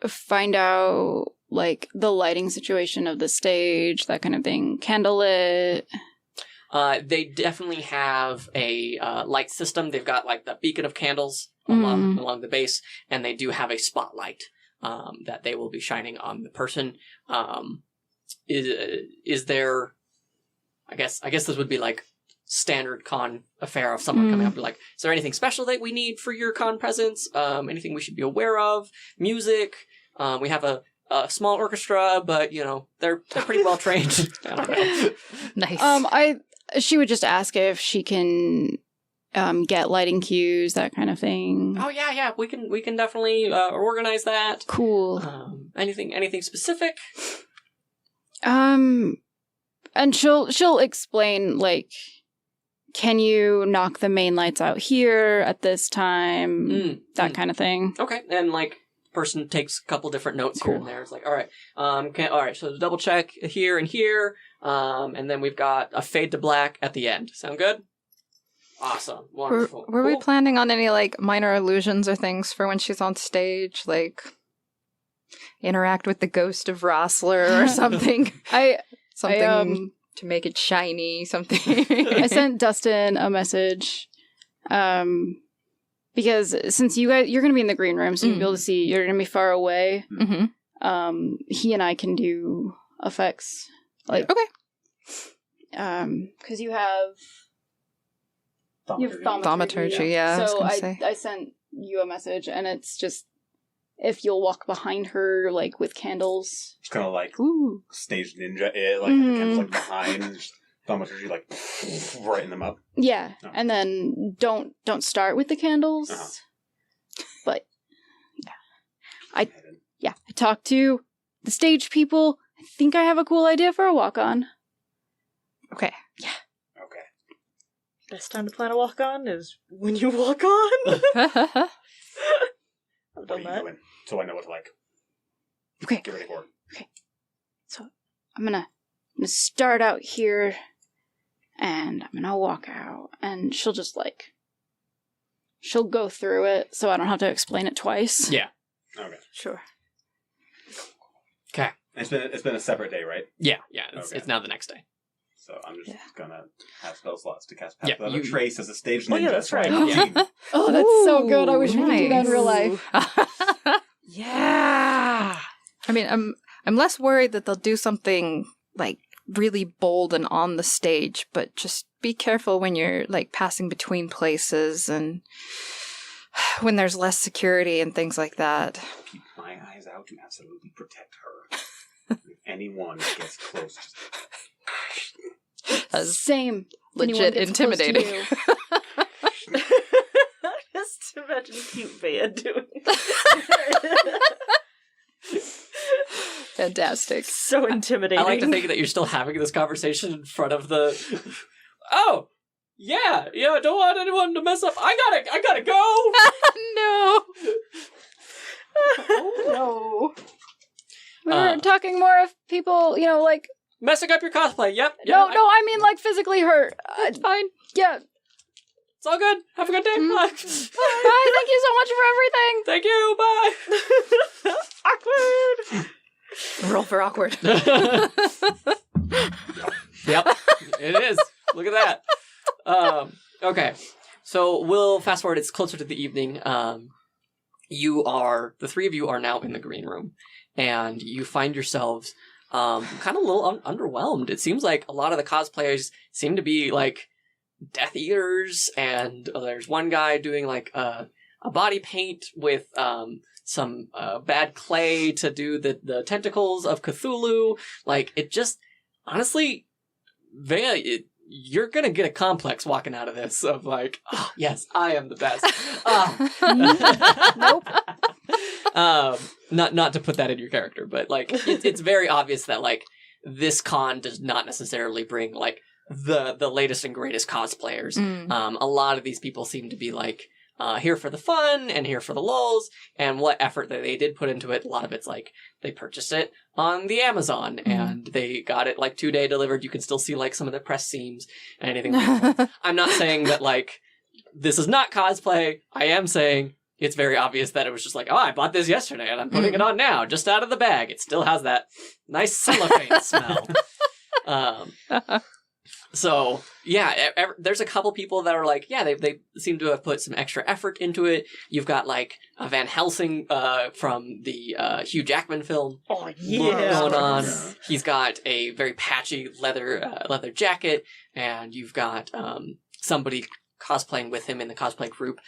find out, like, the lighting situation of the stage, that kind of thing? Candlelit? They definitely have a light system. They've got like the beacon of candles along the base, and they do have a spotlight that they will be shining on the person. Is there? I guess this would be like standard con affair of someone coming up and be like, is there anything special that we need for your con presence? Anything we should be aware of? Music? We have a small orchestra, but you know they're pretty well trained. I don't know. Nice. She would just ask if she can get lighting cues, that kind of thing. Oh yeah, we can definitely organize that. Cool. Anything specific? And she'll explain, like, can you knock the main lights out here at this time? That kind of thing. Okay, and like person takes a couple different notes here and there. It's like, all right, all right. So double check here and here, and then we've got a fade to black at the end. Sound good? Awesome, wonderful. Were we Cool. planning on any, like, minor illusions or things for when she's on stage? Like, interact with the ghost of Rossler or something? Something to make it shiny, something. I sent Dustin a message, because since you're going to be in the green room, so you'll be able to see, you're going to be far away. Mm-hmm. He and I can do effects, like, because you have Thaumaturgy, yeah. So I was gonna say. I sent you a message, and it's just if you'll walk behind her, like, with candles. It's kind of like Ooh. stage ninja, like the candles like behind, and just thaumaturgy like brighten them up. Yeah, Oh. and then don't start with the candles. But I talked to the stage people. I think I have a cool idea for a walk-on. Okay. Okay. Best time to plan a walk on is when you walk on. I've What done are that. you doing? So I know what to like. Okay. Get ready for it. So I'm gonna start out here, and I'm gonna walk out, and she'll just like, she'll go through it so I don't have to explain it twice. Yeah. Okay. Sure. Okay. It's been a separate day, right? Yeah. Okay. It's now the next day. So I'm just gonna have spell slots to cast Yeah, Path Without a Trace as a stage ninja. Oh, yeah, that's so I right. have a Yeah. team. Oh, that's so good. I wish we could do that in real nice. life. Yeah. I mean, I'm less worried that they'll do something like really bold and on the stage, but just be careful when you're like passing between places and when there's less security and things like that. Keep my eyes out to absolutely protect her. If anyone gets close, just That's Same. legit Anyone gets close to intimidating. you. Just imagine cute Bea doing that. Fantastic. So intimidating. I like to think that you're still having this conversation in front of the. Oh, yeah. Don't want anyone to mess up. I gotta go. No. Oh, no. We were talking more of people, like... Messing up your cosplay. Yep. No, I mean, like, physically hurt. It's fine. Yeah. It's all good. Have a good day. Bye. Bye, thank you so much for everything. Thank you. Bye. Awkward. Roll for awkward. Yep, it is. Look at that. Okay, so we'll fast forward. It's closer to the evening. The three of you are now in the green room, and you find yourselves kind of a little underwhelmed. It seems like a lot of the cosplayers seem to be like Death Eaters, and there's one guy doing like a body paint with some bad clay to do the tentacles of Cthulhu. Like, it just, honestly, you're gonna get a complex walking out of this of like, oh, yes, I am the best. Nope. Not to put that in your character, but like, it's very obvious that like this con does not necessarily bring like the latest and greatest cosplayers. A lot of these people seem to be like, here for the fun and here for the lulz, and what effort that they did put into it. A lot of it's like they purchased it on the Amazon and they got it like 2-day delivered. You can still see like some of the press seams and anything like that. I'm not saying that like this is not cosplay. I am saying it's very obvious that it was just like, oh, I bought this yesterday and I'm putting it on now, just out of the bag. It still has that nice cellophane smell. So, yeah, there's a couple people that are like, yeah, they seem to have put some extra effort into it. You've got, like, a Van Helsing from the Hugh Jackman film Oh, yeah. going on. He's got a very patchy leather jacket, and you've got somebody cosplaying with him in the cosplay group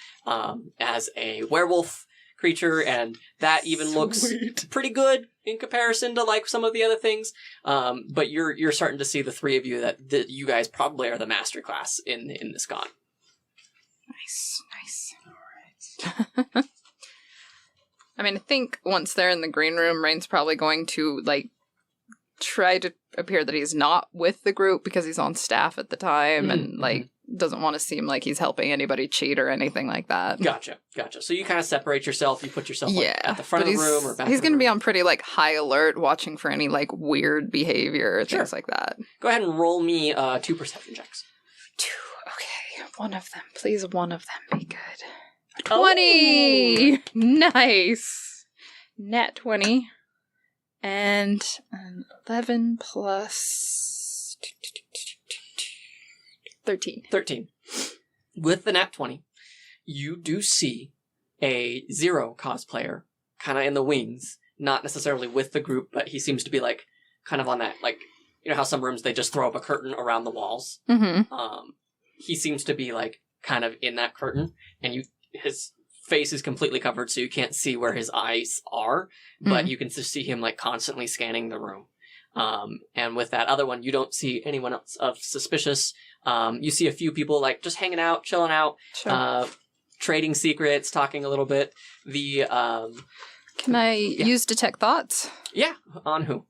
as a werewolf creature, and that even looks pretty good in comparison to like some of the other things. But you're starting to see the three of you that you guys probably are the master class in this con. Nice. All right. I mean, I think once they're in the green room, Rain's probably going to like try to appear that he's not with the group because he's on staff at the time and like doesn't want to seem like he's helping anybody cheat or anything like that. Gotcha. So you kind of separate yourself. You put yourself like, at the front of the room or back. He's going to be on pretty like high alert, watching for any like weird behavior or things like that. Go ahead and roll me 2 perception checks. 2. Okay, one of them. Please, one of them be good. 20! Oh. Nice! Nat 20. And 11 plus 13. 13. With the nat 20, you do see a Zero cosplayer kind of in the wings, not necessarily with the group, but he seems to be like kind of on that, like, you know how some rooms they just throw up a curtain around the walls? Mm-hmm. He seems to be like kind of in that curtain, and his face is completely covered, so you can't see where his eyes are, but you can just see him like constantly scanning the room. And with that other one, you don't see anyone else of suspicious. You see a few people like just hanging out, chilling out, trading secrets, talking a little bit. Can I use detect thoughts? Yeah, on who?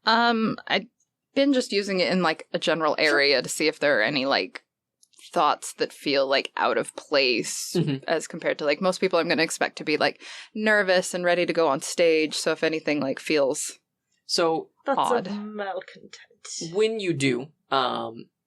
I've been just using it in like a general area to see if there are any like thoughts that feel like out of place as compared to like most people I'm going to expect to be like nervous and ready to go on stage. So if anything like feels so that's odd. a malcontent. When you do,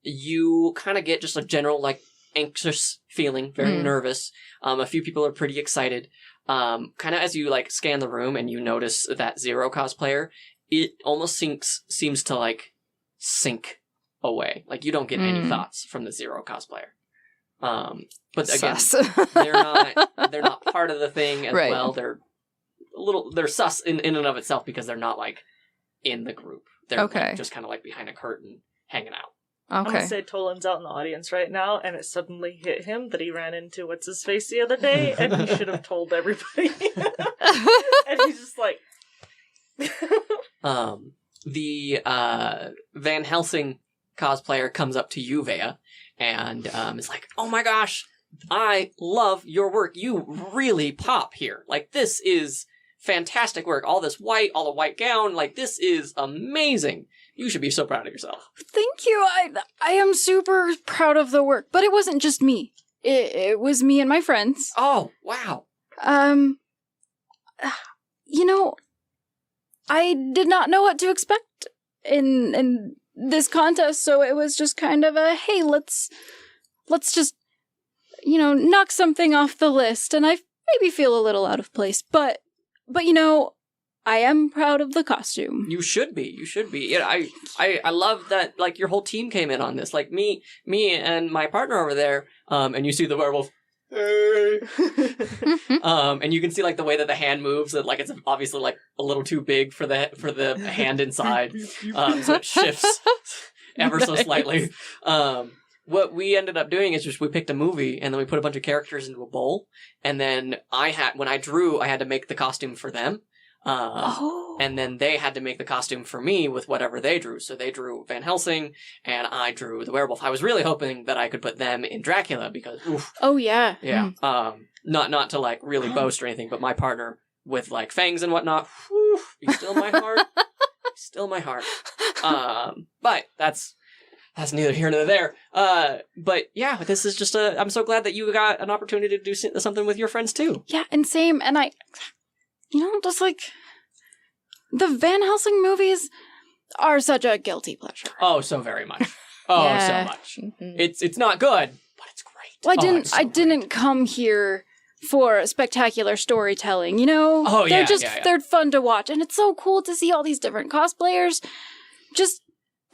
you kind of get just a general, like, anxious feeling, very nervous. A few people are pretty excited. Kind of as you, like, scan the room and you notice that Zero cosplayer, it almost seems to, like, sink away. Like, you don't get any thoughts from the Zero cosplayer. But again, they're not part of the thing as well. They're sus in and of itself because they're not, like, in the group. They're like, just kind of, like, behind a curtain hanging out. I'm gonna say Tolan's out in the audience right now, and it suddenly hit him that he ran into what's-his-face the other day, and he should have told everybody. And he's just like... The Van Helsing cosplayer comes up to you, Vea, and is like, "Oh my gosh, I love your work. You really pop here. Like, this is fantastic work. All the white gown, like, this is amazing. You should be so proud of yourself." Thank you. I am super proud of the work, but it wasn't just me. It was me and my friends. Oh, wow. You know, I did not know what to expect in this contest, so it was just kind of a, hey, let's just, you know, knock something off the list, and I maybe feel a little out of place, but you know, I am proud of the costume. You should be. Yeah, I love that, like, your whole team came in on this. Like, me and my partner over there, and you see the werewolf, hey. And you can see, like, the way that the hand moves, that, like, it's obviously, like, a little too big for the hand inside, so it shifts ever so slightly. What we ended up doing is just we picked a movie, and then we put a bunch of characters into a bowl, and then when I drew, I had to make the costume for them. And then they had to make the costume for me with whatever they drew. So they drew Van Helsing, and I drew the werewolf. I was really hoping that I could put them in Dracula because, oof. Oh, yeah. Yeah. Not to, like, really boast or anything, but my partner with, like, fangs and whatnot, whew, he's still my heart. Still my heart. But that's neither here nor there. But yeah, this is just I'm so glad that you got an opportunity to do something with your friends too. Yeah, and same, and you know, just like, the Van Helsing movies are such a guilty pleasure. Oh, so very much. Oh, so much. Mm-hmm. It's not good, but it's great. Well, I didn't come here for spectacular storytelling, you know? Oh, they're they're fun to watch, and it's so cool to see all these different cosplayers just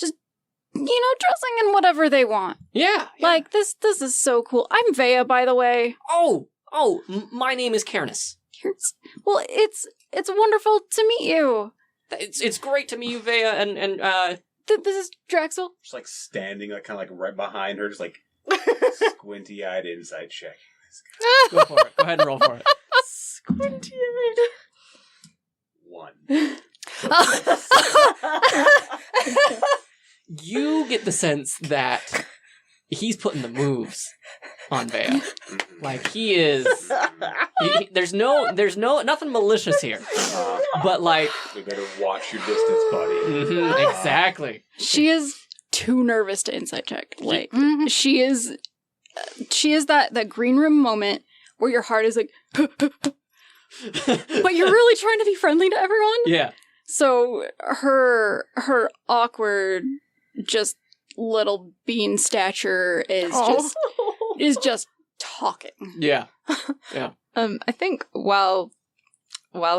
you know, dressing in whatever they want. Yeah. Like, this is so cool. I'm Vea, by the way. Oh, my name is Cairns. Well, it's wonderful to meet you. It's great to meet you, Vea, and this is Draxel. Just, like, standing, like, kind of, like, right behind her, just, like, squinty-eyed inside check. Go for it. Go ahead and roll for it. Squinty-eyed. 1. You get the sense that he's putting the moves on Vea. Like, he is... there's nothing malicious here. But, like... You better watch your distance, buddy. Mm-hmm, exactly. She is too nervous to insight check. Like, she is that green room moment where your heart is like... but you're really trying to be friendly to everyone? Yeah. So, her awkward, just little bean stature is just talking. Yeah. Yeah. I think while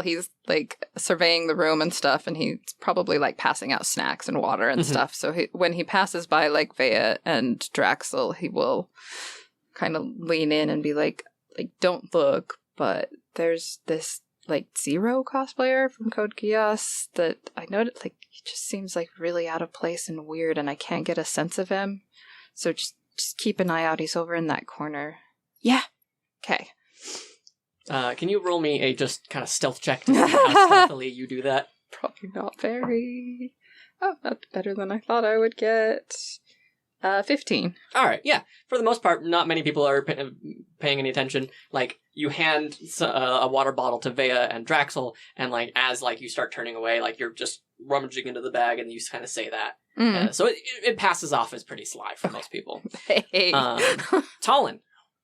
he's, like, surveying the room and stuff, and he's probably, like, passing out snacks and water and stuff, so when he passes by, like, Vea and Draxel, he will kind of lean in and be like, don't look, but there's this, like, Zero cosplayer from Code Geass that I noticed, like, he just seems, like, really out of place and weird, and I can't get a sense of him. So just keep an eye out. He's over in that corner. Yeah. Okay. Can you roll me a just kind of stealth check to see how stealthily you do that? Probably not very. Oh, that's better than I thought I would get. 15. All right, yeah. For the most part, not many people are paying any attention. Like, you hand a water bottle to Vea and Draxel, and, like, as, like, you start turning away, like, you're just rummaging into the bag, and you kind of say that. So it passes off as pretty sly for most people. Hey. Talon,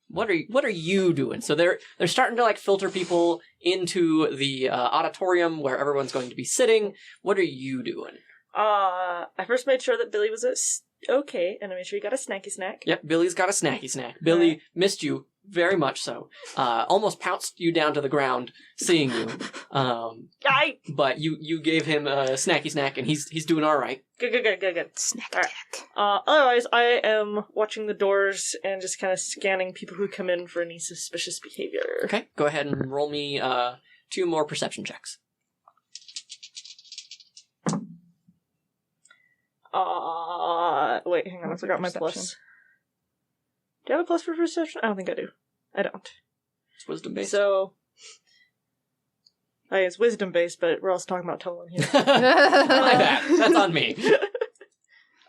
what are you doing? So they're starting to, like, filter people into the auditorium where everyone's going to be sitting. What are you doing? I first made sure that Billy was Okay, and I made sure you got a snacky snack. Yep, Billy's got a snacky snack. Billy missed you very much so. Almost pounced you down to the ground, seeing you. But you gave him a snacky snack, and he's doing all right. Good. Snack All right. Otherwise, I am watching the doors and just kind of scanning people who come in for any suspicious behavior. Okay, go ahead and roll me 2 more perception checks. Wait, hang on, I forgot my plus. Do I have a plus for perception? I don't think I do. I don't. It's wisdom based. So, it's wisdom based, but we're also talking about Tolan here. My bad. That's on me.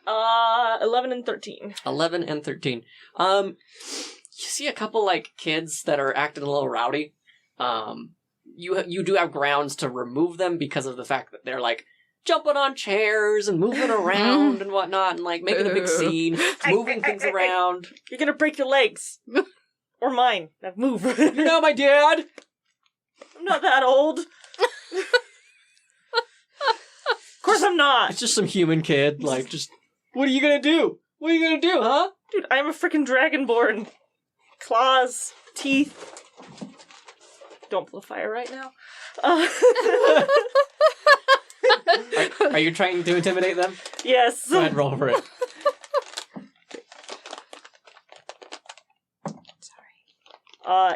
11 and 13. 11 and 13. You see a couple, like, kids that are acting a little rowdy. You do have grounds to remove them because of the fact that they're, like, jumping on chairs and moving around and whatnot and, like, making a big scene, moving things around. You're gonna break your legs. Or mine. Now move. You're not my dad! I'm not that old. Of course I'm not. It's just some human kid, like, just, what are you gonna do? What are you gonna do, huh? Dude, I'm a freaking dragonborn. Claws, teeth. Don't blow fire right now. Are you trying to intimidate them? Yes. Go ahead and roll for it.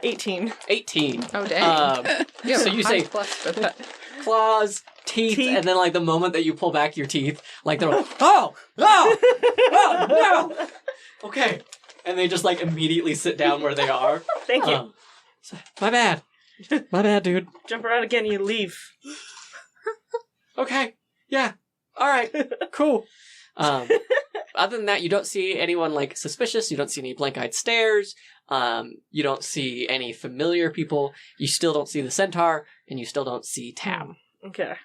18. 18. Oh, dang. So you say plus for that. claws, teeth, and then like the moment that you pull back your teeth, like they're like, oh, no. Okay. And they just like immediately sit down where they are. Thank you. My bad. My bad, dude. Jump around again, you leave. Okay. Yeah. All right. Cool. Other than that, you don't see anyone like suspicious. You don't see any blank-eyed stares. You don't see any familiar people. You still don't see the centaur, and you still don't see Tam. Okay.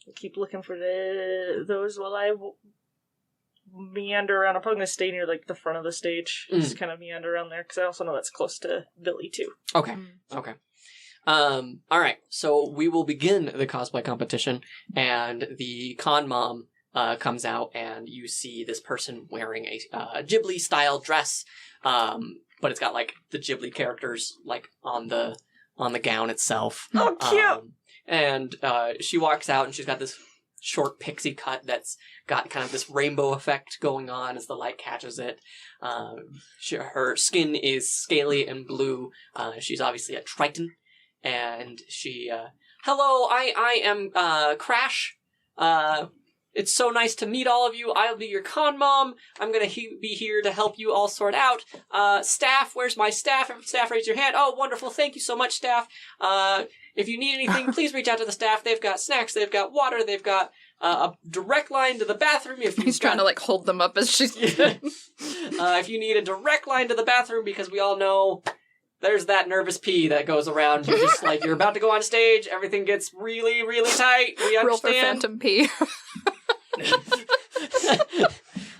I'll keep looking for those while I meander around. I'm probably going to stay near like the front of the stage. Just kind of meander around there, because I also know that's close to Billy, too. Okay. Okay. All right. So we will begin the cosplay competition, and the con mom comes out, and you see this person wearing a Ghibli-style dress, but it's got like the Ghibli characters like on the gown itself. Oh, cute! And she walks out, and she's got this short pixie cut that's got kind of this rainbow effect going on as the light catches it. Her skin is scaly and blue. She's obviously a Triton. And she, hello, I am, Crash. It's so nice to meet all of you. I'll be your con mom. I'm gonna be here to help you all sort out. Staff, where's my staff? Staff, raise your hand. Oh, wonderful. Thank you so much, staff. If you need anything, please reach out to the staff. They've got snacks, they've got water, they've got, a direct line to the bathroom. He's trying to, like, hold them up as she's... if you need a direct line to the bathroom, because we all know... There's that nervous pee that goes around. You're just like, you're about to go on stage. Everything gets really, really tight. We understand. Roll for phantom pee.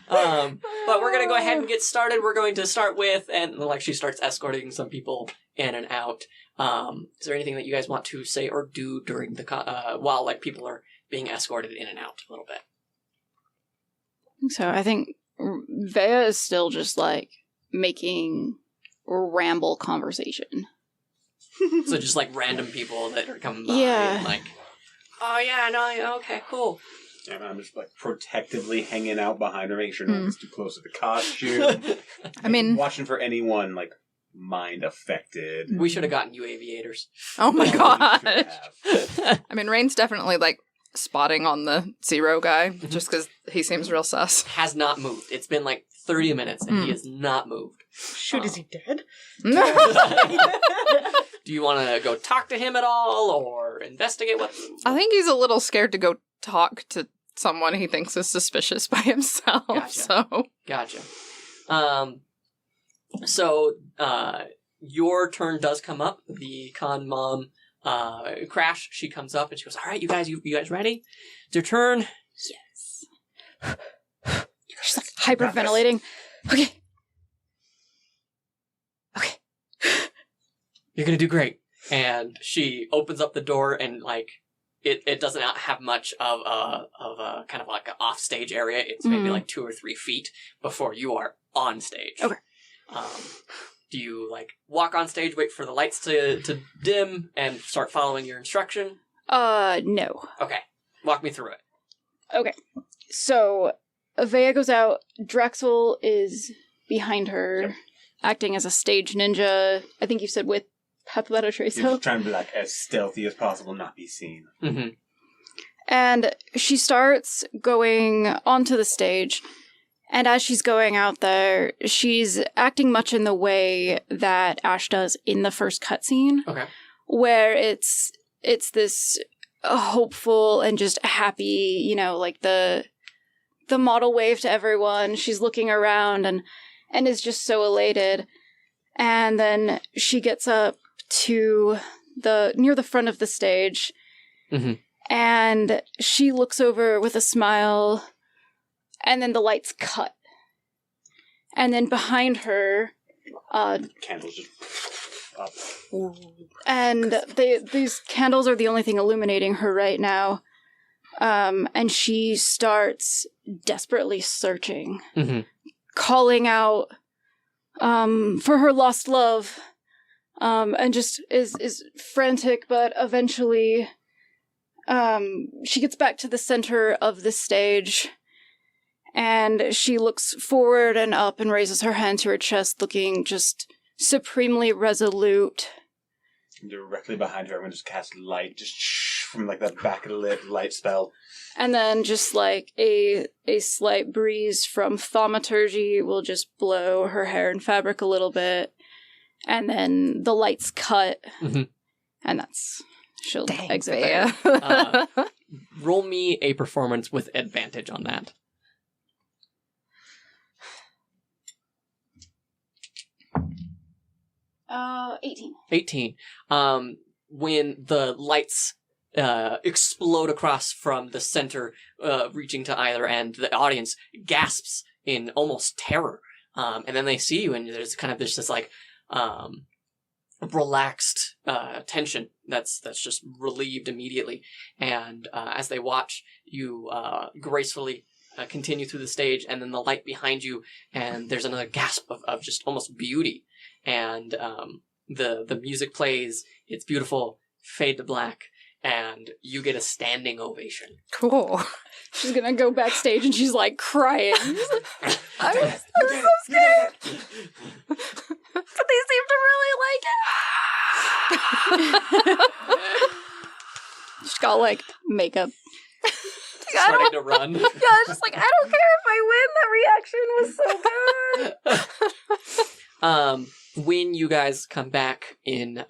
But we're going to go ahead and get started. We're going to start with, and like she starts escorting some people in and out. Is there anything that you guys want to say or do during the, while like people are being escorted in and out a little bit? So I think Vea is still just like making ramble conversation. So just like random people that are coming by and like, oh yeah, no, okay, cool. And I'm just like protectively hanging out behind her, making sure no one gets too close to the costume. I mean, watching for anyone like mind affected. We should have gotten you aviators. Oh my gosh. I mean, Rain's definitely like spotting on the Zero guy just because he seems real sus. Has not moved. It's been like 30 minutes and he has not moved. Shoot, is he dead? Do you want to go talk to him at all or investigate what? I think he's a little scared to go talk to someone he thinks is suspicious by himself. Gotcha. Gotcha. So, your turn does come up. The con mom, Crash, she comes up and she goes, all right, you guys ready? It's your turn. Yes. She's like hyperventilating. Okay. You're gonna do great. And she opens up the door and like it does not have much of a kind of like an off-stage area. It's maybe like 2 or 3 feet before you are on stage. Okay. Do you like walk on stage, wait for the lights to dim, and start following your instruction? No. Okay. Walk me through it. Okay. So, Vea goes out. Drexel is behind her, acting as a stage ninja. I think you said with Papeleto You're Tracer. just trying to be like as stealthy as possible, not be seen. Mm-hmm. And she starts going onto the stage. And as she's going out there, she's acting much in the way that Ash does in the first cutscene. Okay. Where it's this hopeful and just happy, you know, like the model wave to everyone. She's looking around and is just so elated. And then she gets up to near the front of the stage. Mm-hmm. And she looks over with a smile. And then the lights cut. And then behind her, Candles just up. and these candles are the only thing illuminating her right now. And she starts desperately searching, calling out for her lost love, and just is frantic. But eventually, she gets back to the center of the stage. And she looks forward and up and raises her hand to her chest, looking just supremely resolute. Directly behind her, I'm going to just cast light, just from like that back of the light spell. And then just like a slight breeze from thaumaturgy will just blow her hair and fabric a little bit. And then the lights cut. Mm-hmm. And she'll Dang, exit Bea. there. Roll me a performance with advantage on that. 18. 18. When the lights explode across from the center, reaching to either end, the audience gasps in almost terror. And then they see you, and there's kind of this like relaxed tension that's just relieved immediately. And as they watch you gracefully continue through the stage, and then the light behind you, and there's another gasp of just almost beauty. And the music plays, it's beautiful, fade to black, and you get a standing ovation. Cool. She's gonna go backstage and she's like crying. I'm so scared. But they seem to really like it. She's got like makeup. Starting to run. Yeah, I was just like, I don't care if I win. That reaction was so good. When you guys come back in,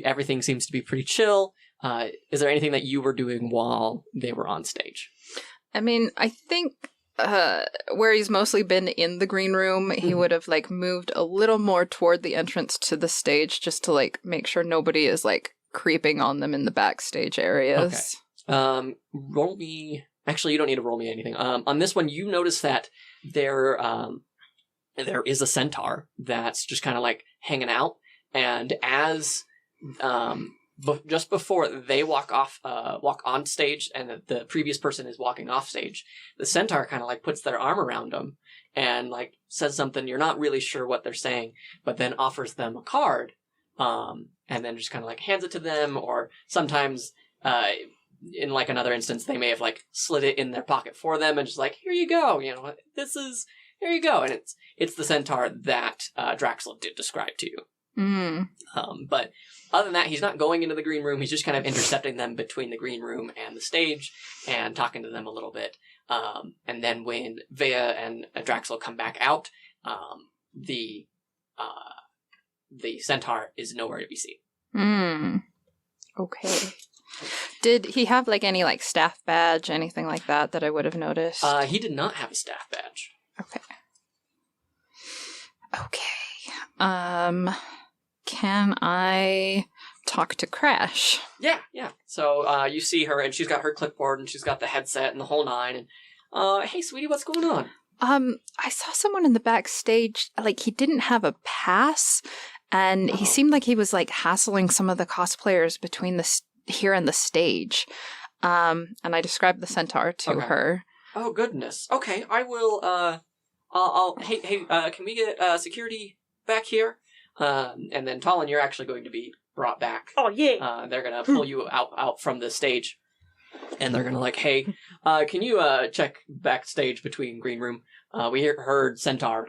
everything seems to be pretty chill. Is there anything that you were doing while they were on stage? I mean, I think where he's mostly been in the green room, he would have like moved a little more toward the entrance to the stage just to like make sure nobody is like creeping on them in the backstage areas. Okay. Roll me. Actually, you don't need to roll me anything. On this one, you notice that there is a centaur that's just kind of like hanging out, and as just before they walk on stage, and the previous person is walking off stage, the centaur kind of like puts their arm around them and like says something. You're not really sure what they're saying, but then offers them a card, and then just kind of like hands it to them, or sometimes in like another instance they may have like slid it in their pocket for them and just like, here you go, here you go, and it's the centaur that Draxel did describe to you. But other than that, he's not going into the green room. He's just kind of intercepting them between the green room and the stage and talking to them a little bit. And then when Vea and Draxel come back out, the centaur is nowhere to be seen. Okay. Did he have like any like staff badge, anything like that I would have noticed? He did not have a staff badge. Okay. Can I talk to Crash? Yeah. So you see her, and she's got her clipboard, and she's got the headset and the whole nine. And hey, sweetie, what's going on? I saw someone in the backstage. Like he didn't have a pass, and he seemed like he was like hassling some of the cosplayers between here in the stage. And I described the centaur to her. Oh, goodness. Okay, I will, hey, can we get, security back here? And then Talon, you're actually going to be brought back. Oh, yeah. They're gonna pull you out from the stage. And they're gonna like, hey, can you, check backstage between Green Room? We heard Centaur,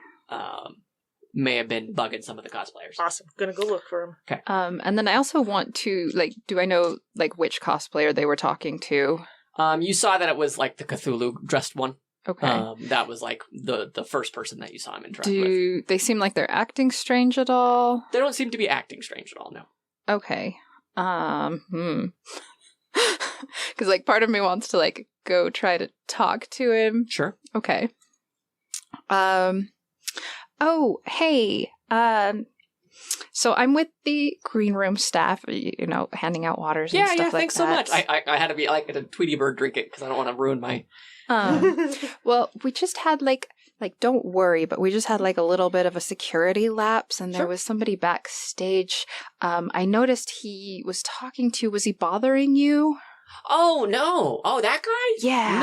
may have been bugging some of the cosplayers. Awesome. Gonna go look for him. Okay. And then I also want to, like, do I know, like, which cosplayer they were talking to? You saw that it was like the Cthulhu dressed one. Okay. That was like the first person that you saw him interact with. Do they seem like they're acting strange at all? They don't seem to be acting strange at all, no. Okay. Because, like, part of me wants to, like, go try to talk to him. Sure. Okay. Oh, hey. So I'm with the green room staff, you know, handing out waters and stuff like that. Yeah, thanks so much. I had to be like a Tweety Bird drink it because I don't want to ruin my... Well, we just had, like, don't worry, but we just had, like, a little bit of a security lapse, and there was somebody backstage. I noticed he was talking to, was he bothering you? Oh, no. Oh, that guy? Yeah.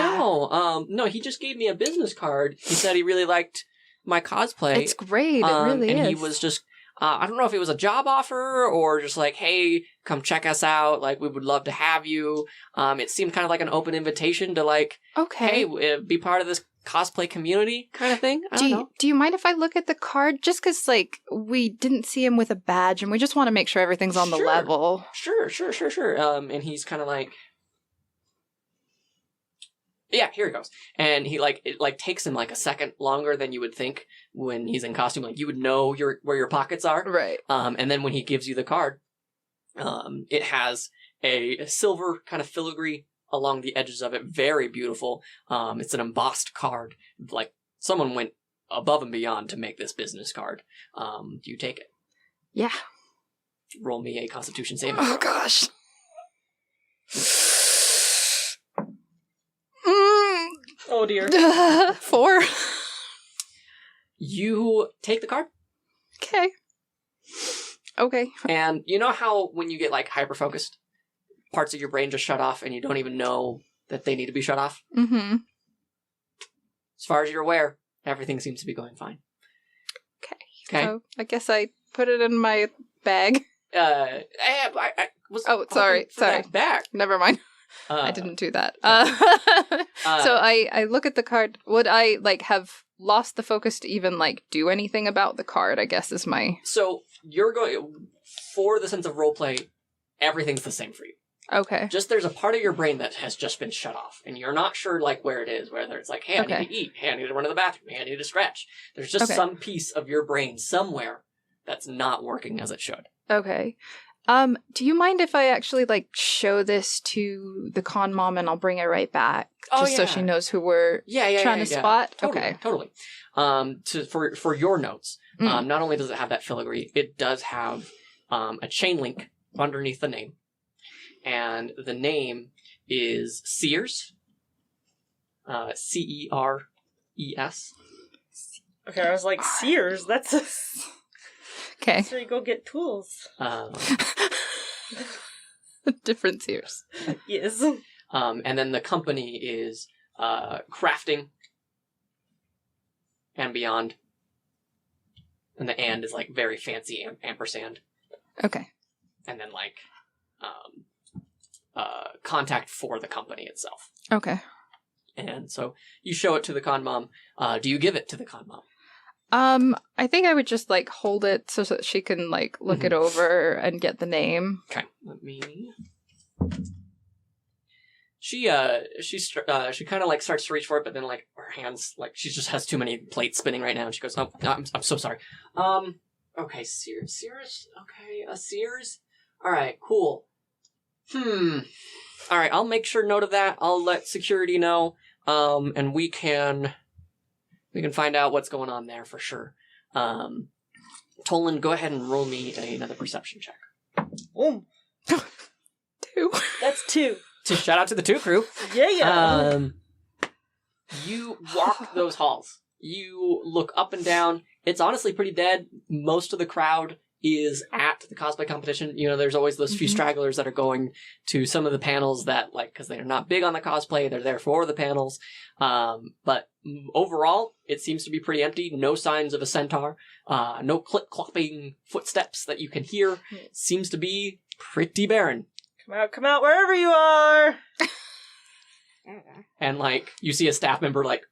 No, he just gave me a business card. He said he really liked my cosplay. It's great, it really and is. he was just, I don't know if it was a job offer or just like, hey, come check us out. Like, we would love to have you. It seemed kind of like an open invitation to like, okay, hey, be part of this cosplay community kind of thing. I don't know. Do you mind if I look at the card? Just because, like, we didn't see him with a badge, and we just want to make sure everything's on the level. Sure. And he's kind of like, yeah, here he goes. And he it takes him like a second longer than you would think when he's in costume. Like you would know where your pockets are. Right. And then when he gives you the card, it has a silver kind of filigree along the edges of it. Very beautiful. It's an embossed card. Like someone went above and beyond to make this business card. Do you take it? Yeah. Roll me a Constitution saving. Oh gosh. Oh dear. 4. You take the card. Okay. And you know how when you get like hyper-focused, parts of your brain just shut off and you don't even know that they need to be shut off? Mm-hmm. As far as you're aware, everything seems to be going fine. Okay. So I guess I put it in my bag. I was sorry. Back. Never mind. I didn't do that. Okay. So I look at the card. Would I, like, have lost the focus to even, like, do anything about the card, I guess is my... So you're going... For the sense of roleplay, everything's the same for you. Okay. Just there's a part of your brain that has just been shut off, and you're not sure, like, where it is. Whether it's like, hey, I need to eat. Hey, I need to run to the bathroom. Hey, I need to stretch. There's just some piece of your brain somewhere that's not working as it should. Okay. Do you mind if I actually, like, show this to the con mom and I'll bring it right back? Just so she knows who we're trying to spot? Totally. For your notes, not only does it have that filigree, it does have a chain link underneath the name. And the name is Sears. Ceres. Okay, I was like, Sears? That's a... Okay. That's where you go get tools. Different Sears. Yes. And then the company is Crafting and Beyond. And the and is like very fancy ampersand. Okay. And then like contact for the company itself. Okay. And so you show it to the con mom. Do you give it to the con mom? I think I would just, like, hold it so that she can, like, look it over and get the name. Okay, let me... She kind of, like, starts to reach for it, but then, like, her hands, like, she just has too many plates spinning right now, and she goes, oh, I'm so sorry. Okay, Sears, okay, Sears? Alright, cool. Alright, I'll make sure note of that, I'll let security know, and we can find out what's going on there for sure. Tolan, go ahead and roll me another perception check. Boom. 2. That's 2. Shout out to the 2 crew. Yeah. You walk those halls. You look up and down. It's honestly pretty dead. Most of the crowd is at the cosplay competition. You know, there's always those few stragglers that are going to some of the panels that, like, because they're not big on the cosplay, they're there for the panels. But overall, it seems to be pretty empty. No signs of a centaur. No clip-clopping footsteps that you can hear. Seems to be pretty barren. Come out, wherever you are! And, like, you see a staff member, like,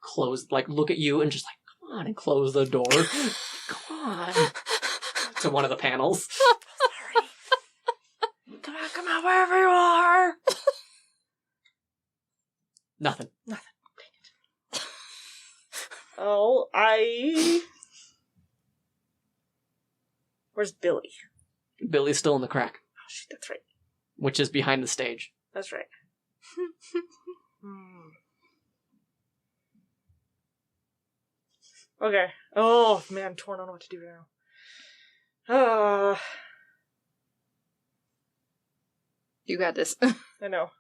look at you and just, like, come on, and close the door. Come on. To one of the panels. Sorry. Come out, wherever you are! Nothing. Oh, Where's Billy? Billy's still in the crack, Oh, shit, that's right. which is behind the stage. That's right. Okay. Oh, man, I'm torn on what to do now. You got this. I know.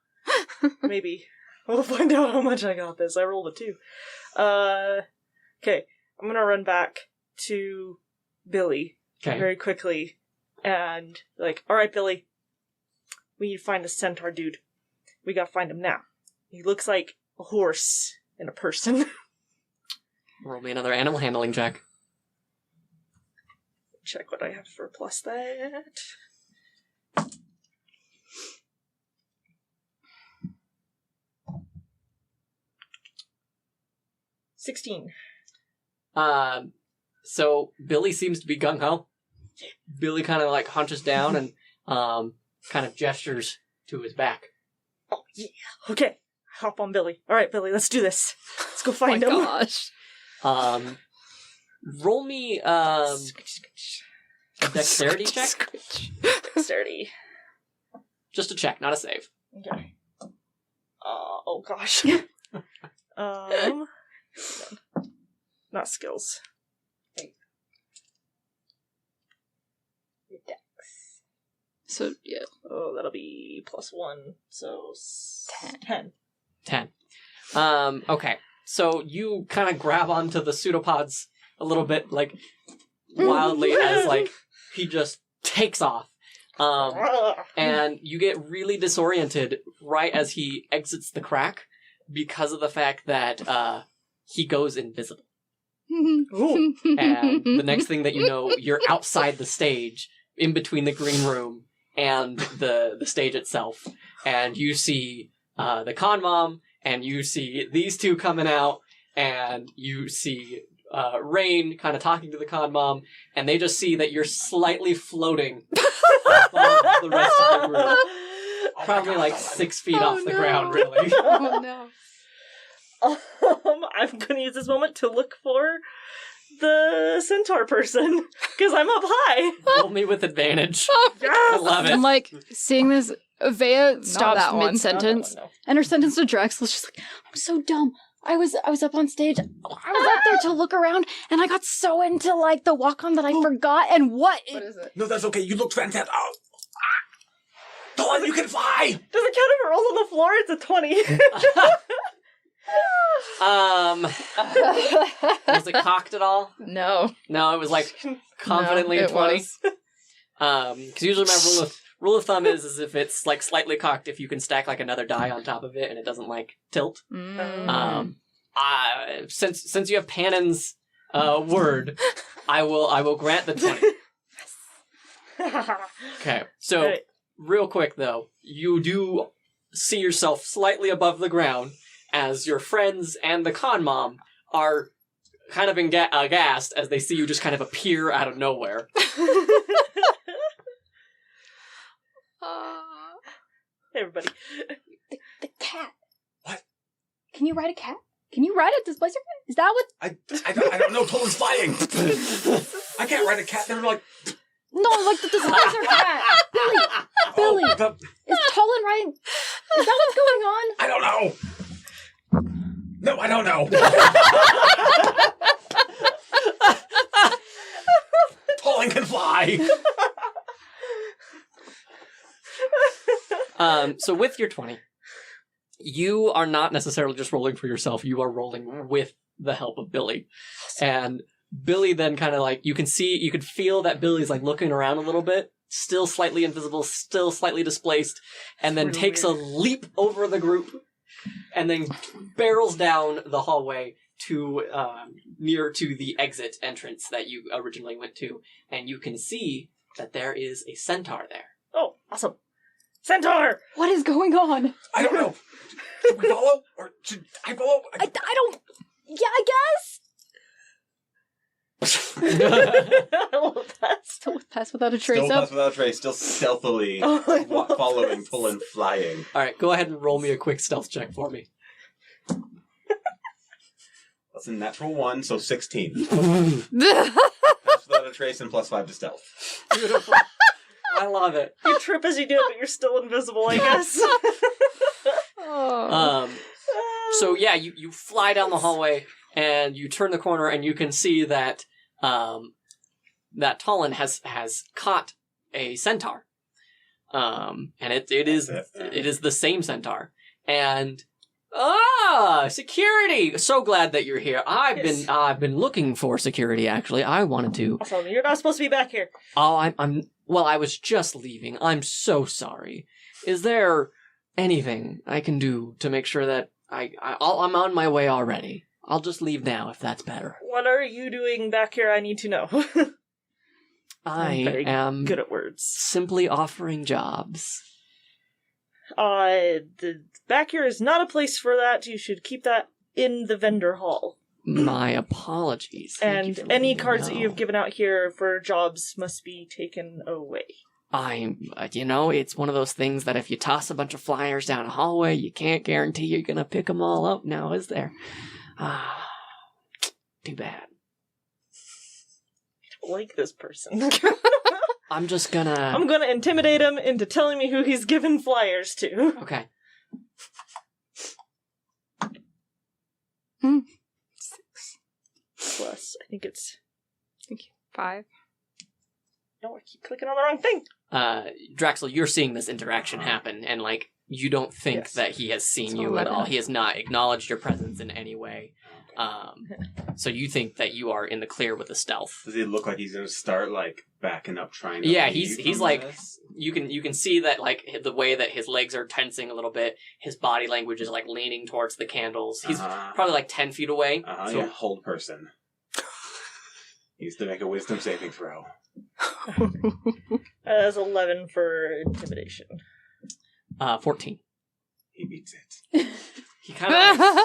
Maybe. We'll find out how much I got this. I rolled a 2. Okay. I'm gonna run back to Billy Okay. very quickly and, like, alright, Billy. We need to find the centaur dude. We gotta find him now. He looks like a horse and a person. Roll me another animal handling check. Check what I have for plus that. $16. So Billy seems to be gung-ho. Billy kind of, like, hunches down and kind of gestures to his back. Oh, yeah. Okay. Hop on Billy. Alright, Billy, let's do this. Let's go find him. Gosh. Roll me a dexterity check. Dexterity. Just a check, not a save. Okay. Oh gosh. Not skills. Dex. So, yeah. Oh, that'll be +1. So 10. 10. Okay. So you kind of grab onto the pseudopods a little bit, like, wildly as, like, he just takes off. And you get really disoriented right as he exits the crack because of the fact that he goes invisible. Ooh. And the next thing that you know, you're outside the stage, in between the green room and the stage itself. And you see the con mom, and you see these two coming out, and you see Rain kind of talking to the con mom, and they just see that you're slightly floating above the rest of the group. Probably like 6 feet off the ground, really. Oh no. I'm gonna use this moment to look for the centaur person, because I'm up high. Roll me with advantage. Yes! I love it. I'm like, seeing this, Vea stops that one. mid-sentence, No. and her sentence to Drexel's just like, I'm so dumb. I was up on stage. I was up there to look around, and I got so into, like, the walk-on that I forgot, and What is it? No, that's okay. You look fantastic. Oh. Dawn, you can fly! Does it count if it rolls on the floor? It's a 20. Was it cocked at all? No. No, it was like confidently No, a it 20. was. Because usually my rule of thumb is if it's like slightly cocked, if you can stack like another die on top of it and it doesn't like tilt. Since you have Pannon's word, I will grant the 20. Okay, so Right. real quick though, you do see yourself slightly above the ground as your friends and the con mom are kind of aghast as they see you just kind of appear out of nowhere. Hey, everybody. the cat. What? Can you ride a cat? Can you ride a displacer cat? Is that what? I don't know. Tolan's flying. I can't ride a cat. They're like... No, like the displacer cat. Billy, is Tolan riding? Is that what's going on? I don't know. No, I don't know. Tolan can fly. So with your 20, you are not necessarily just rolling for yourself, you are rolling with the help of Billy. And Billy then kind of like, you can feel that Billy's like looking around a little bit, still slightly invisible, still slightly displaced, and then Really takes a leap over the group, and then barrels down the hallway to near to the exit entrance that you originally went to, and you can see that there is a centaur there. Oh, awesome. Centaur! What is going on? I don't know. Should we follow? Or should I follow? I don't... Yeah, I guess. I love that. Still pass without a trace Still up. pass without a trace, still stealthily following, pulling, flying. All right, go ahead and roll me a quick stealth check for me. That's a natural 1, so 16. Oh, Pass without a trace and +5 to stealth. Beautiful. I love it. You trip as you do it, but you're still invisible, I guess. So yeah, you fly down the hallway and you turn the corner and you can see that that Talon has caught a centaur, and it is the same centaur. And security! So glad that you're here. I've been looking for security. Actually, I wanted to. Awesome. You're not supposed to be back here. Oh, well, I was just leaving. I'm so sorry. Is there anything I can do to make sure that I'm on my way already? I'll just leave now if that's better. What are you doing back here? I need to know. I I'm very am good at words. simply offering jobs. The back here is not a place for that. You should keep that in the vendor hall. My apologies. Thank you And for any letting me cards that know. you have given out here for jobs must be taken away. It's one of those things that if you toss a bunch of flyers down a hallway, you can't guarantee you're gonna pick them all up now, is there? Too bad. I don't like this person. I'm just gonna... I'm gonna intimidate him into telling me who he's given flyers to. Okay. 6. Plus, I think it's... 5. No, I keep clicking on the wrong thing. Draxel, you're seeing this interaction happen, and, like, you don't think Yes. that he has seen So you at 11. all. He has not acknowledged your presence in any way. So you think that you are in the clear with the stealth. Does he look like he's gonna start, like, backing up, trying to Yeah, leave he's from like, this? you can see that, like, the way that his legs are tensing a little bit, his body language is, like, leaning towards the candles. He's probably, like, 10 feet away. So Yeah, hold person. He needs to make a wisdom saving throw. That's 11 for intimidation. 14. He beats it. He kind of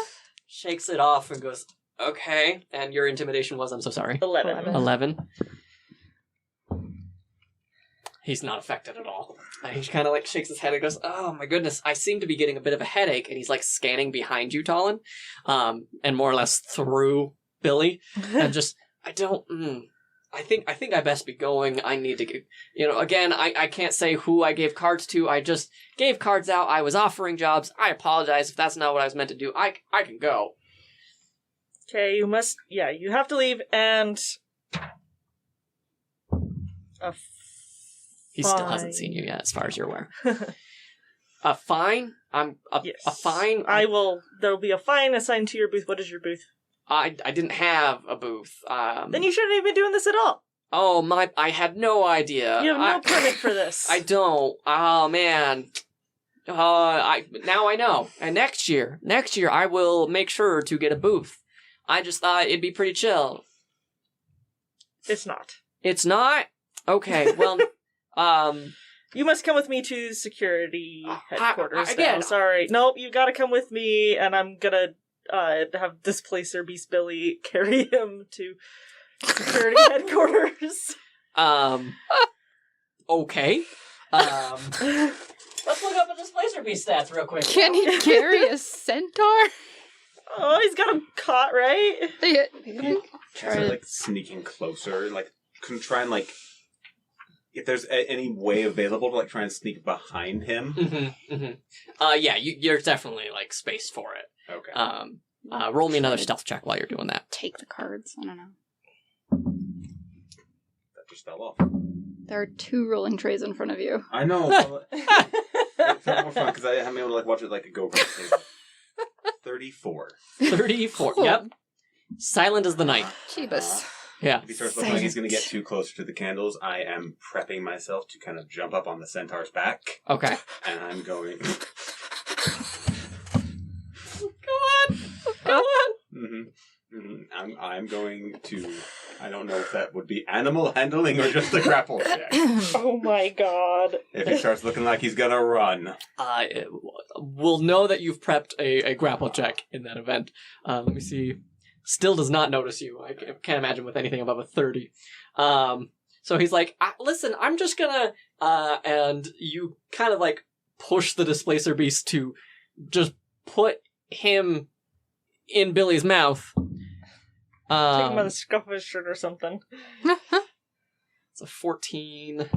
shakes it off and goes, okay. And your intimidation was, I'm so sorry. 11. 11. He's not affected at all. He kind of like shakes his head and goes, oh my goodness, I seem to be getting a bit of a headache. And he's like scanning behind you, Talon, and more or less through Billy. And just, I think I best be going. I need to get, again, I can't say who I gave cards to. I just gave cards out. I was offering jobs. I apologize if that's not what I was meant to do. I can go. Okay, you have to leave, and... He still hasn't seen you yet, as far as you're aware. A fine? Yes. A fine? There'll be a fine assigned to your booth. What is your booth? I didn't have a booth. Then you shouldn't even be doing this at all. Oh, I had no idea. You have no permit for this. I don't. Oh, man. Now I know. And next year I will make sure to get a booth. I just thought it'd be pretty chill. It's not. It's not? Okay, well, You must come with me to security headquarters again. now. Sorry. Nope, you gotta come with me, and I'm gonna have Displacer Beast Billy carry him to security headquarters. Okay. Let's look up the Displacer Beast stats real quick. Can he carry a centaur? Oh, he's got him caught, right? Try like sneaking closer, like try and like if there's any way available to like try and sneak behind him. Mm-hmm, mm-hmm. Yeah, you're definitely like spaced for it. Okay. Roll me another stealth check while you're doing that. Take the cards. I don't know. That just fell off. There are 2 rolling trays in front of you. I know. But it's more fun because I haven't been able to like watch it like a GoPro table. 34. 34. Cool. Yep. Silent as the night. Jeebus. Yeah. If he starts looking like he's going to get too close to the candles, I am prepping myself to kind of jump up on the centaur's back. Okay. And I'm going... Go on. I'm going to... I don't know if that would be animal handling or just a grapple check. Oh my god. If he starts looking like he's going to run. We'll know that you've prepped a grapple check in that event. Let me see. Still does not notice you. I can't imagine with anything above a 30. So he's like, listen, I'm just gonna... and you kind of like push the displacer beast to just put him in Billy's mouth. Take him by the scuff of his shirt or something. It's a 14.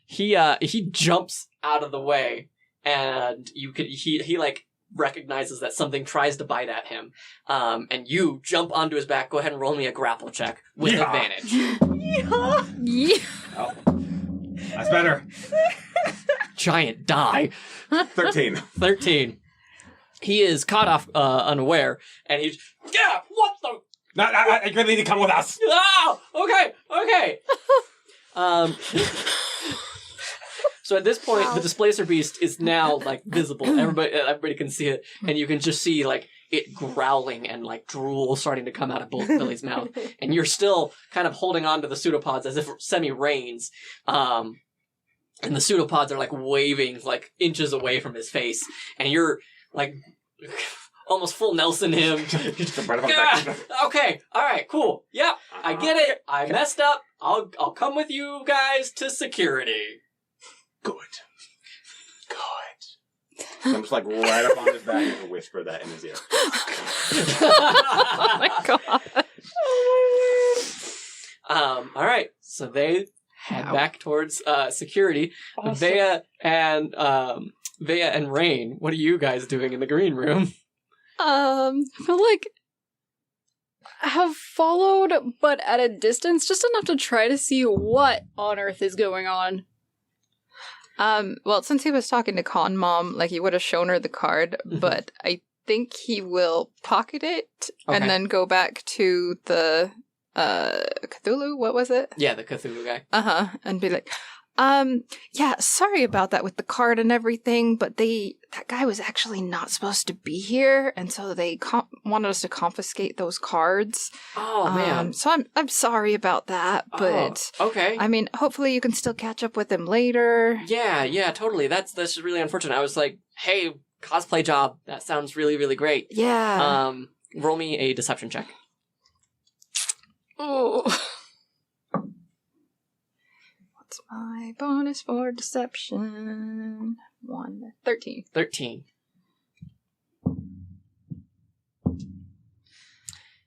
He jumps out of the way, and he like recognizes that something tries to bite at him, and you jump onto his back. Go ahead and roll me a grapple check with advantage. Yeah. Oh, that's better. Giant die. 13. 13. He is caught off unaware, and he's what the? I really need to come with us. Oh, okay. So at this point, the displacer beast is now like visible. Everybody can see it, and you can just see like it growling and like drool starting to come out of Billy's mouth, and you're still kind of holding on to the pseudopods as if semi-reins. And the pseudopods are like waving like inches away from his face, and you're like almost full Nelson him. Okay, all right, cool. Yep, I get it. I messed up. I'll come with you guys to security. Good. I'm just like right up on his back and whisper that in his ear. Oh my god. All right, so they head back towards security. Awesome. Vea and Rain, what are you guys doing in the green room? Like, have followed, but at a distance, just enough to try to see what on earth is going on. Well, since he was talking to Con Mom, like, he would have shown her the card, but I think he will pocket it and then go back to the, Cthulhu, what was it? Yeah, the Cthulhu guy. And be like, yeah, sorry about that with the card and everything, but that guy was actually not supposed to be here, and so they wanted us to confiscate those cards. Oh, man. So I'm sorry about that, but okay. I mean, hopefully you can still catch up with him later. Yeah, totally. That's really unfortunate. I was like, hey, cosplay job. That sounds really, really great. Yeah. Roll me a deception check. Oh. What's my bonus for deception? 13. 13.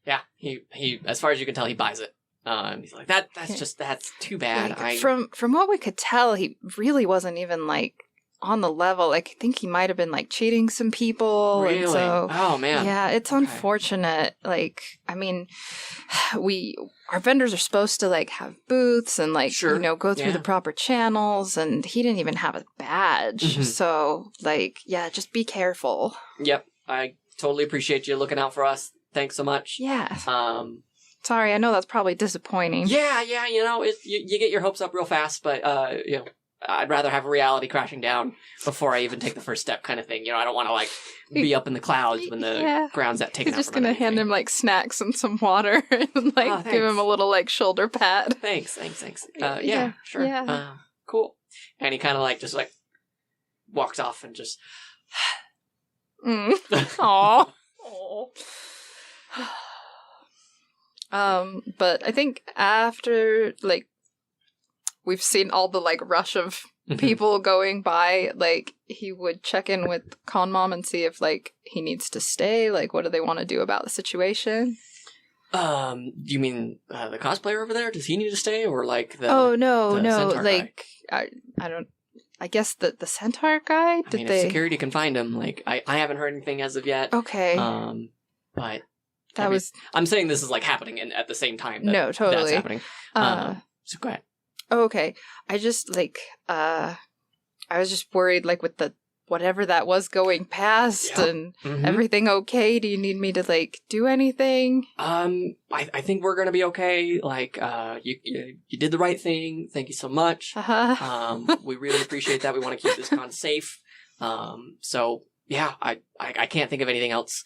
Yeah, he as far as you can tell, he buys it. He's like, that's too bad. Like, from what we could tell, he really wasn't even like on the level. Like, I think he might have been like cheating some people. Really? And so, oh man. Yeah, it's unfortunate. Like, I mean, our vendors are supposed to like have booths and like go through the proper channels, and he didn't even have a badge. So like, yeah, just be careful. Yep, I totally appreciate you looking out for us. Thanks so much. Yeah. Sorry, I know that's probably disappointing. Yeah, you get your hopes up real fast, but I'd rather have reality crashing down before I even take the first step, kind of thing. I don't want to like be up in the clouds when the ground's taken out. He's just gonna hand him like snacks and some water and like give him a little like shoulder pat. Thanks. Yeah, sure. Yeah. Cool. And he kind of like just like walks off and just. Aww. But I think after like we've seen all the like rush of people going by, like he would check in with Con Mom and see if like he needs to stay. Like, what do they want to do about the situation? You mean the cosplayer over there? Does he need to stay, or like the? Oh no, like I don't. I guess the centaur guy. If security can find him, like I haven't heard anything as of yet. Okay. But was. I'm saying this is like happening at the same time. No, totally. That's happening. So go ahead. Oh, okay. I just like I was just worried like with the whatever that was going past and Mhm. everything okay? Do you need me to, like, do anything? I think we're gonna be okay. Like, you did the right thing. Thank you so much. We really appreciate that. We want to keep this con safe. So yeah, I can't think of anything else.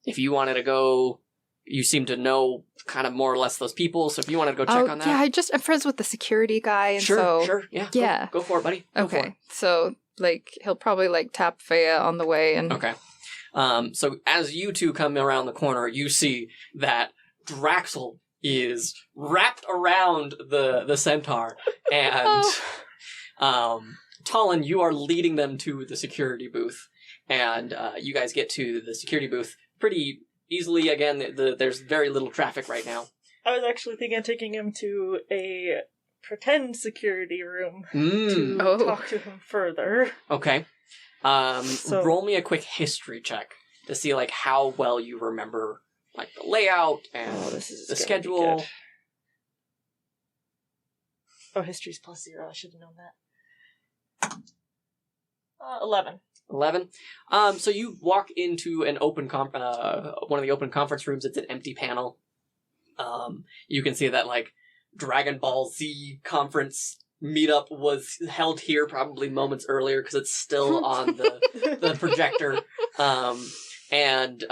If you wanted to go, you seem to know kind of more or less those people. So if you wanted to go check on that, Yeah, I'm friends with the security guy, and sure, yeah, yeah. go for it, buddy. Go for it. Okay, so like he'll probably like tap Faya on the way, and Okay. So as you two come around the corner, you see that Draxel is wrapped around the centaur, and Talon, you are leading them to the security booth, and you guys get to the security booth pretty easily. Again, there's very little traffic right now. I was actually thinking of taking him to a pretend security room to talk to him further. Okay. Roll me a quick history check to see like how well you remember like the layout and the schedule. Oh, history's +0. I should have known that. 11. 11. So you walk into an open one of the open conference rooms. It's an empty panel. You can see that like Dragon Ball Z conference meetup was held here probably moments earlier because it's still on the projector. And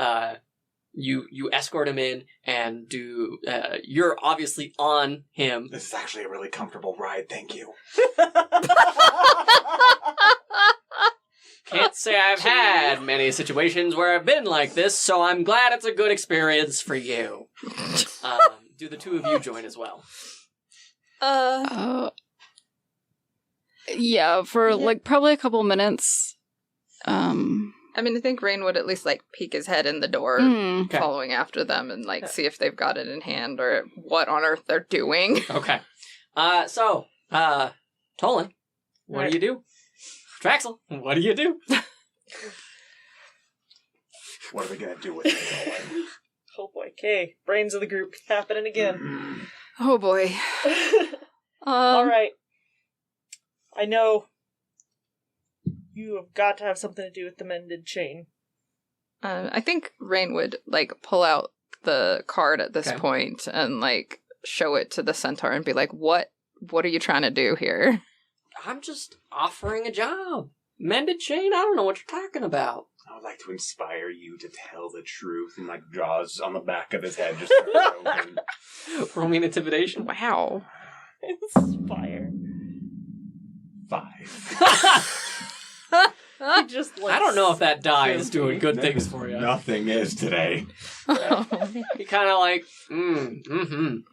you escort him in and do. You're obviously on him. This is actually a really comfortable ride, thank you. Can't say I've had many situations where I've been like this, so I'm glad it's a good experience for you. Do the two of you join as well? Yeah, for like probably a couple minutes. I mean, I think Rain would at least like peek his head in the door, Okay. following after them, and like see if they've got it in hand or what on earth they're doing. Okay. Tolan, what do you do? Draxel, what do you do? What are we gonna do with it, Nolan? Oh boy, okay. Brains of the group happening again. Oh boy. Alright. I know you have got to have something to do with the mended chain. I think Rain would like pull out the card at this point and like show it to the centaur and be like, "What are you trying to do here?" I'm just offering a job. Mended chain? I don't know what you're talking about. I would like to inspire you to tell the truth, and like jaws on the back of his head just start open. Roll me an intimidation. Wow. Inspire. 5. He just like I don't know if that die is doing good things for you. Nothing is today. He kind of like,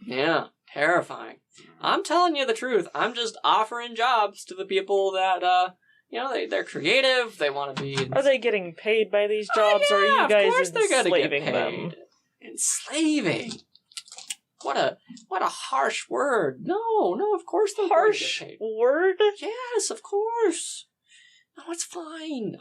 yeah, terrifying. I'm telling you the truth. I'm just offering jobs to the people that, they're creative. They want to be. Are they getting paid by these jobs, or are you guys of course they're gonna get enslaving them? paid. Enslaving. What a harsh word. No, of course they're Harsh going to get paid. word? Yes, of course. No, it's fine.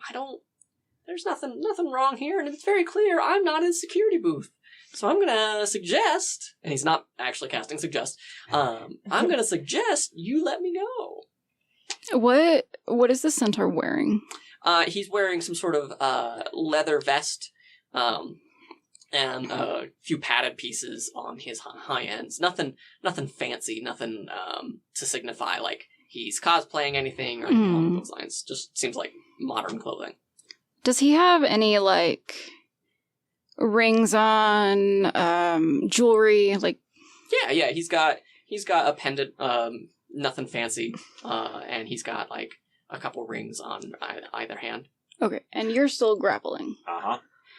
There's nothing wrong here, and it's very clear I'm not in the security booth. So I'm gonna suggest, and he's not actually casting suggest, I'm gonna suggest you let me go. What is the centaur wearing? He's wearing some sort of leather vest, and a few padded pieces on his high ends. Nothing fancy, nothing to signify like he's cosplaying anything or anything along those lines. Just seems like modern clothing. Does he have any like rings on, jewelry? Like, yeah. He's got a pendant, nothing fancy, and he's got like a couple rings on either hand. okay, and you're still grappling.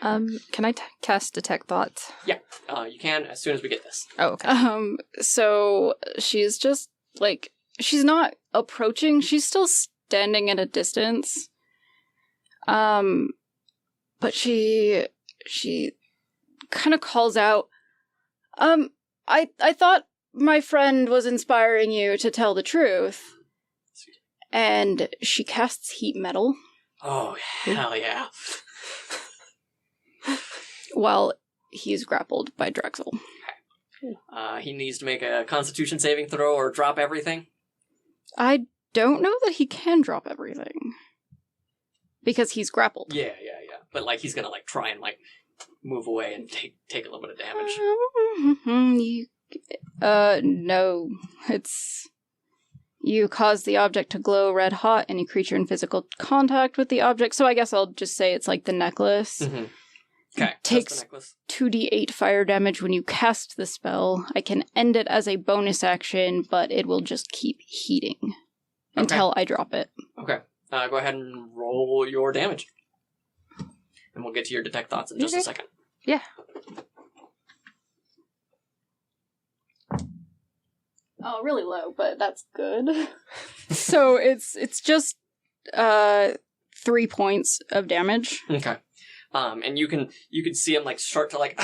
Can I cast Detect Thoughts? Yeah, you can as soon as we get this. Oh, okay. So she's just like, she's not approaching, she's still standing at a distance. But she kind of calls out, I thought my friend was inspiring you to tell the truth. And she casts heat metal. Oh, hell yeah. While he's grappled by Drexel. He needs to make a Constitution saving throw or drop everything. I don't know that he can drop everything. Because he's grappled. Yeah. But like he's gonna like try and like move away and take a little bit of damage. No. It's... You cause the object to glow red hot, any creature in physical contact with the object. So I guess I'll just say it's like the necklace. Mm-hmm. Okay. Takes the necklace. 2d8 fire damage when you cast the spell. I can end it as a bonus action, but it will just keep heating until I drop it. Okay. Go ahead and roll your damage. And we'll get to your detect thoughts in just a second. Yeah. Oh, really low, but that's good. So it's just 3 points of damage. Okay. And you can see him like start to like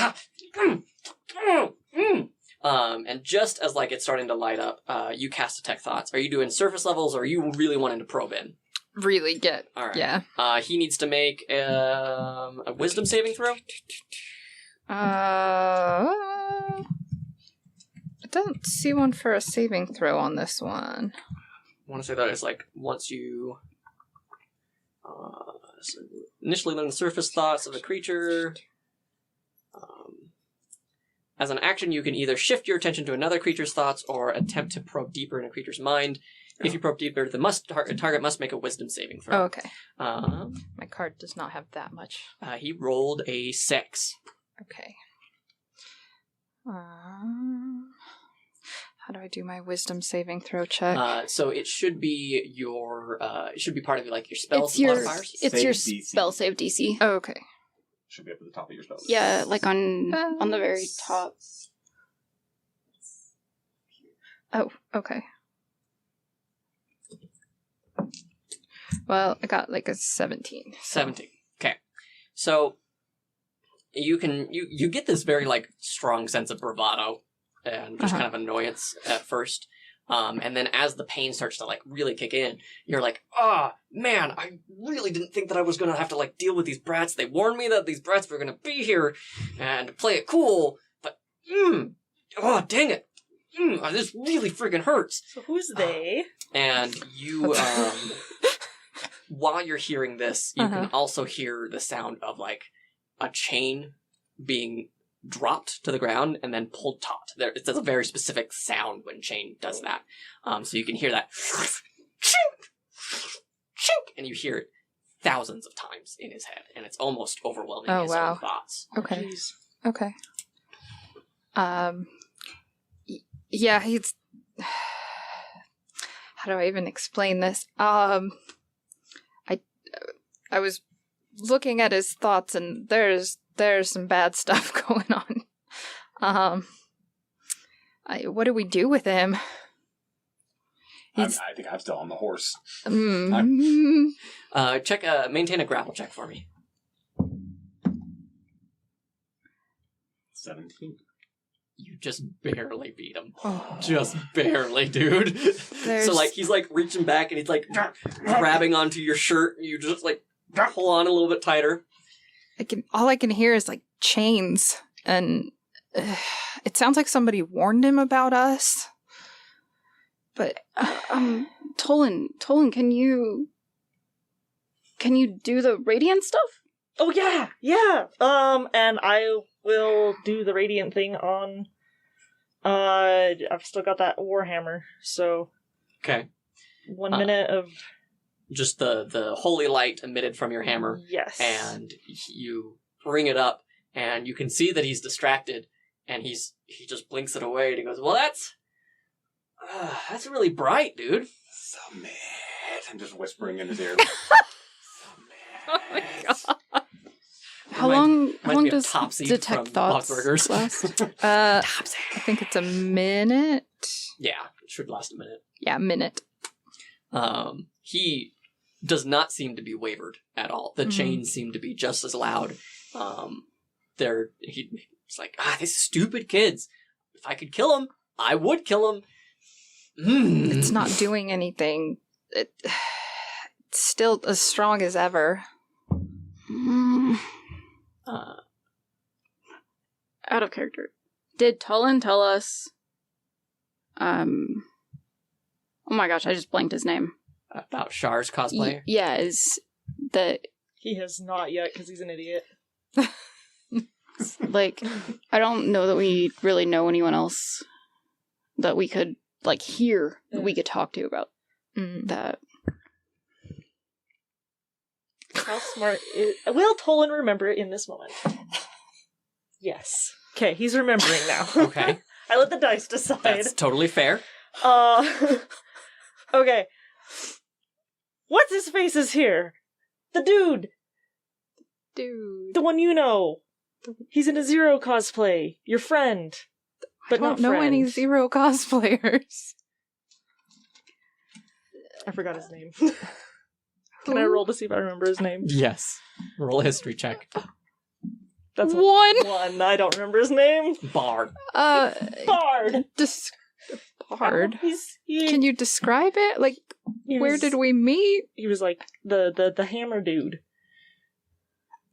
and just as like it's starting to light up, you cast detect thoughts. Are you doing surface levels, or are you really wanting to probe in? Really get. All right. Yeah. He needs to make a wisdom saving throw. I don't see one for a saving throw on this one. I want to say that it's like once you initially learn the surface thoughts of a creature. As an action, you can either shift your attention to another creature's thoughts or attempt to probe deeper in a creature's mind. If you probe deeper, the target must make a wisdom saving throw. Oh, okay. Um, My card does not have that much. he rolled a 6. Okay. How do I do my wisdom saving throw check? So it should be your. It should be part of like your spells It's your modifiers. it's Save your DC. spell save DC. Oh, okay. Should be up at the top of your spells. Yeah, like on the very top. Oh, okay. Well, I got like a 17. 17. Okay. So you can you get this very like strong sense of bravado and just kind of annoyance at first. And then as the pain starts to like really kick in, you're like, man, I really didn't think that I was gonna have to like deal with these brats. They warned me that these brats were gonna be here and play it cool, but dang it. This really freaking hurts. So who's they? And you while you're hearing this, you can also hear the sound of like a chain being dropped to the ground and then pulled taut. It's a very specific sound when chain does that. So you can hear that and you hear it thousands of times in his head, and it's almost overwhelming his own thoughts. Okay. Jeez. Okay. Yeah, he's... How do I even explain this? I was looking at his thoughts, and there's some bad stuff going on. What do we do with him? I think I'm still on the horse. Maintain a grapple check for me. 17. You just barely beat him. Oh. Just barely, dude. So, like, he's, like, reaching back and he's, like, grabbing onto your shirt. And you just, like, pull on a little bit tighter. All I can hear is, like, chains. And it sounds like somebody warned him about us. But, Tolan, can you do the radiant stuff? Oh yeah. And I will do the radiant thing on. I've still got that warhammer, so. Okay. 1 minute of. Just the holy light emitted from your hammer. Yes. And you bring it up, and you can see that he's distracted, and he just blinks it away, and he goes, "Well, that's really bright, dude." So mad. I'm just whispering in his ear. oh my god. How long be does Topsy detect from thoughts Bogburgers. last? I think it's a minute. Yeah, it should last a minute. Yeah, minute. He does not seem to be wavered at all. The chains seem to be just as loud. He's like, these stupid kids. If I could kill them, I would kill them. It's not doing anything. It's still as strong as ever. Out of character. Did Tolan tell us? Oh my gosh, I just blanked his name. About Char's cosplay. Yeah, is that He has not yet, because he's an idiot. Like, I don't know that we really know anyone else that we could, like, hear that we could talk to about that. How smart is... Will Tolan remember it in this moment? Yes. Okay, he's remembering now. Okay. I let the dice decide. That's totally fair. Okay. What's his face is here? The dude! Dude. The one you know! He's in a Zero cosplay. Your friend. But I don't know any Zero cosplayers. I forgot his name. Can I roll to see if I remember his name? Yes. Roll a history check. That's One. one. I don't remember his name. Bard. Bard. Bard. He, Can you describe it? Like, he where was- did we meet? He was like the hammer dude.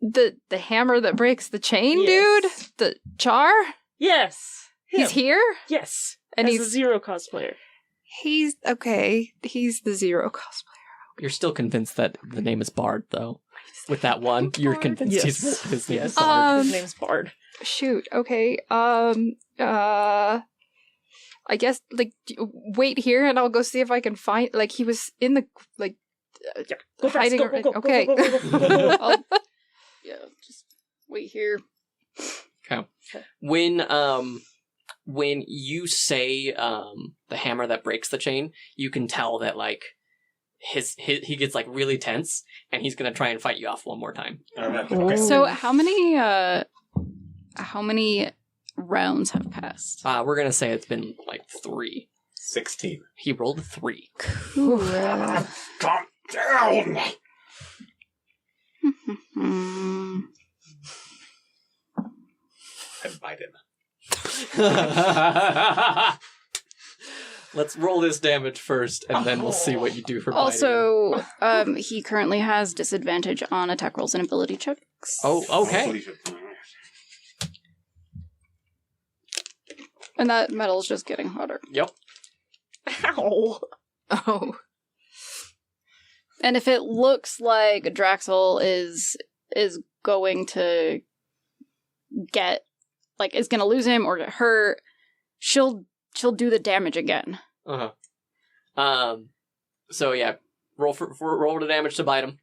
The hammer that breaks the chain, Yes. dude? The Char? Yes. He's Him. here? Yes. And As he's a Zero cosplayer. He's okay. He's the Zero cosplayer. You're still convinced that the name is Bard, though. With that one, you're Bard? convinced Yes. his name is Yes. Bard. His name's Bard. Shoot. Okay. I guess wait here, and I'll go see if I can find. Like he was in the Yeah. Go fast. hiding. Go, go, go, go, Okay. go, go, go, go, go, go. Yeah, just wait here. Okay. When you say the hammer that breaks the chain, you can tell that like he gets like really tense, and he's gonna try and fight you off one more time. Okay. So how many rounds have passed? We're gonna say it's been like 3. 16. He rolled 3. Cool. Calm down! I bite him. Let's roll this damage first, and then we'll see what you do for biting. Also, he currently has disadvantage on attack rolls and ability checks. Oh, okay. And that metal's just getting hotter. Yep. Ow. Oh. And if it looks like Draxel is going to get, like, is going to lose him or get hurt, she'll do the damage again. Uh-huh. So yeah, roll the damage to bite him.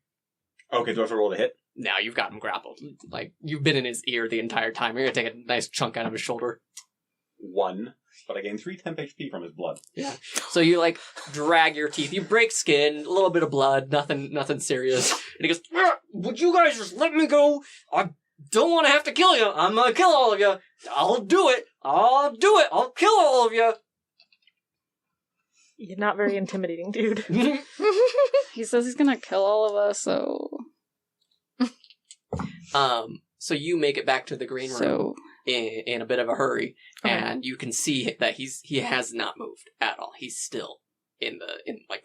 Okay, do I have to roll to hit? Now you've got him grappled. Like, you've been in his ear the entire time. You're gonna take a nice chunk out of his shoulder. 1, but I gain 3 temp HP from his blood. Yeah. So you, like, drag your teeth. You break skin, a little bit of blood, nothing serious. And he goes, would you guys just let me go? I don't want to have to kill you. I'm gonna kill all of you. I'll do it. I'll kill all of you. You're not very intimidating, dude. He says he's going to kill all of us, so... So you make it back to the green room in a bit of a hurry, and you can see that he has not moved at all. He's still in the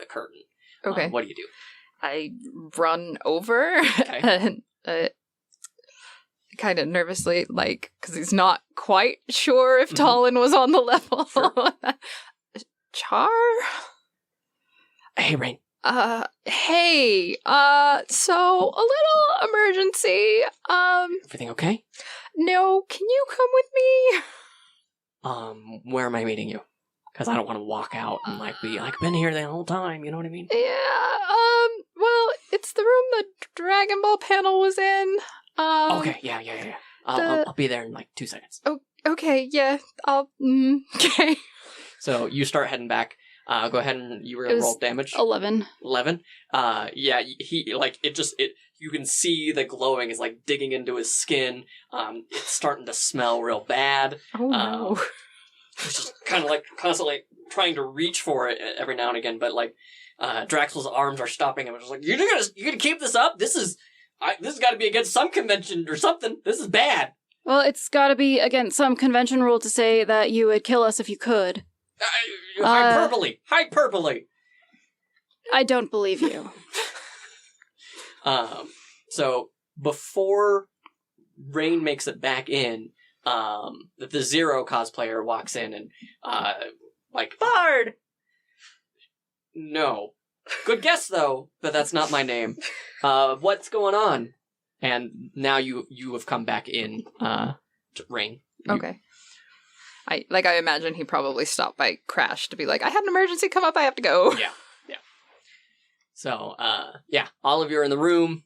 curtain. Okay. What do you do? I run over and kind of nervously, like, because he's not quite sure if Talon was on the level. Sure. Char? Hey, Rain. Hey, so a little emergency. Everything okay? No, can you come with me? Where am I meeting you? Because I don't want to walk out and be like, been here the whole time. You know what I mean? Yeah. Well, it's the room the Dragon Ball panel was in. Okay. Yeah. I'll be there in like 2 seconds. Oh, okay. Yeah. Okay. So you start heading back. Go ahead and you were gonna roll damage. 11. 11. Yeah. He like it. You can see the glowing is like digging into his skin. It's starting to smell real bad. Oh no. He's just kind of like constantly trying to reach for it every now and again, but like Draxel's arms are stopping him. It's just like you're gonna keep this up. This has got to be against some convention or something. This is bad. Well, it's got to be against some convention rule to say that you would kill us if you could. Hyperbole. I don't believe you. So before Rain makes it back in, the Zero cosplayer walks in and like Bard! no. Good guess, though, but that's not my name. What's going on? And now you have come back in, Rain. Okay. I imagine he probably stopped by Crash to be like, I had an emergency come up, I have to go. Yeah. So, all of you are in the room.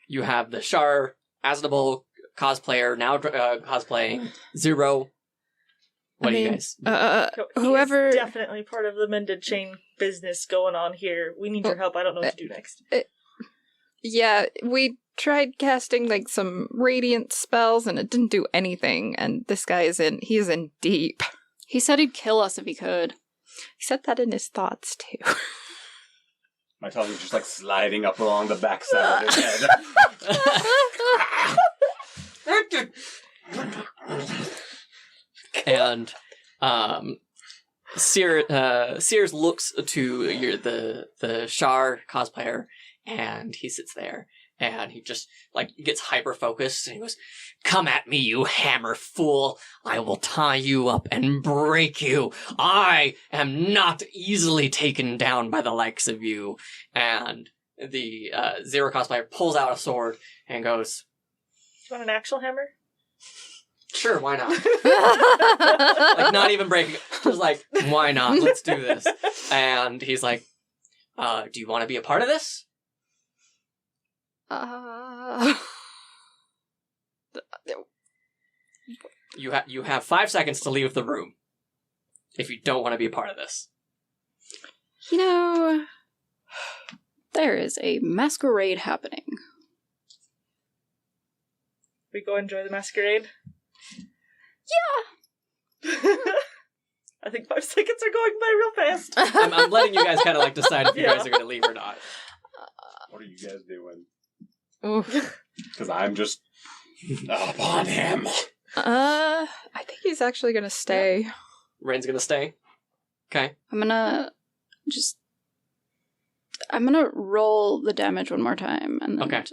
You have the Shar, Aznable cosplayer, now cosplaying Zero. What do you guys do? Whoever... He's definitely part of the mended chain business going on here. We need your help. I don't know what to do next. Yeah, we tried casting like some radiant spells and it didn't do anything. And this guy is in deep. He said he'd kill us if he could. He said that in his thoughts too. My tongue is just like sliding up along the backside of his head. And Sears looks to the Shar cosplayer, and he sits there, and he just gets hyper focused, and he goes, "Come at me, you hammer fool! I will tie you up and break you. I am not easily taken down by the likes of you." And the Zero cosplayer pulls out a sword and goes, Do you want an actual hammer? "Sure, why not?" Not even breaking it. Just why not? Let's do this. And he's like, "Do you want to be a part of this?" You have 5 seconds to leave the room if you don't want to be a part of this. You know, there is a masquerade happening. We go enjoy the masquerade? Yeah! I think 5 seconds are going by real fast. I'm letting you guys kind of decide if you guys are going to leave or not. What are you guys doing? Oof. Because I'm just up on him. I think he's actually gonna stay. Rain's going to stay? Okay. I'm gonna roll the damage one more time, and then Okay.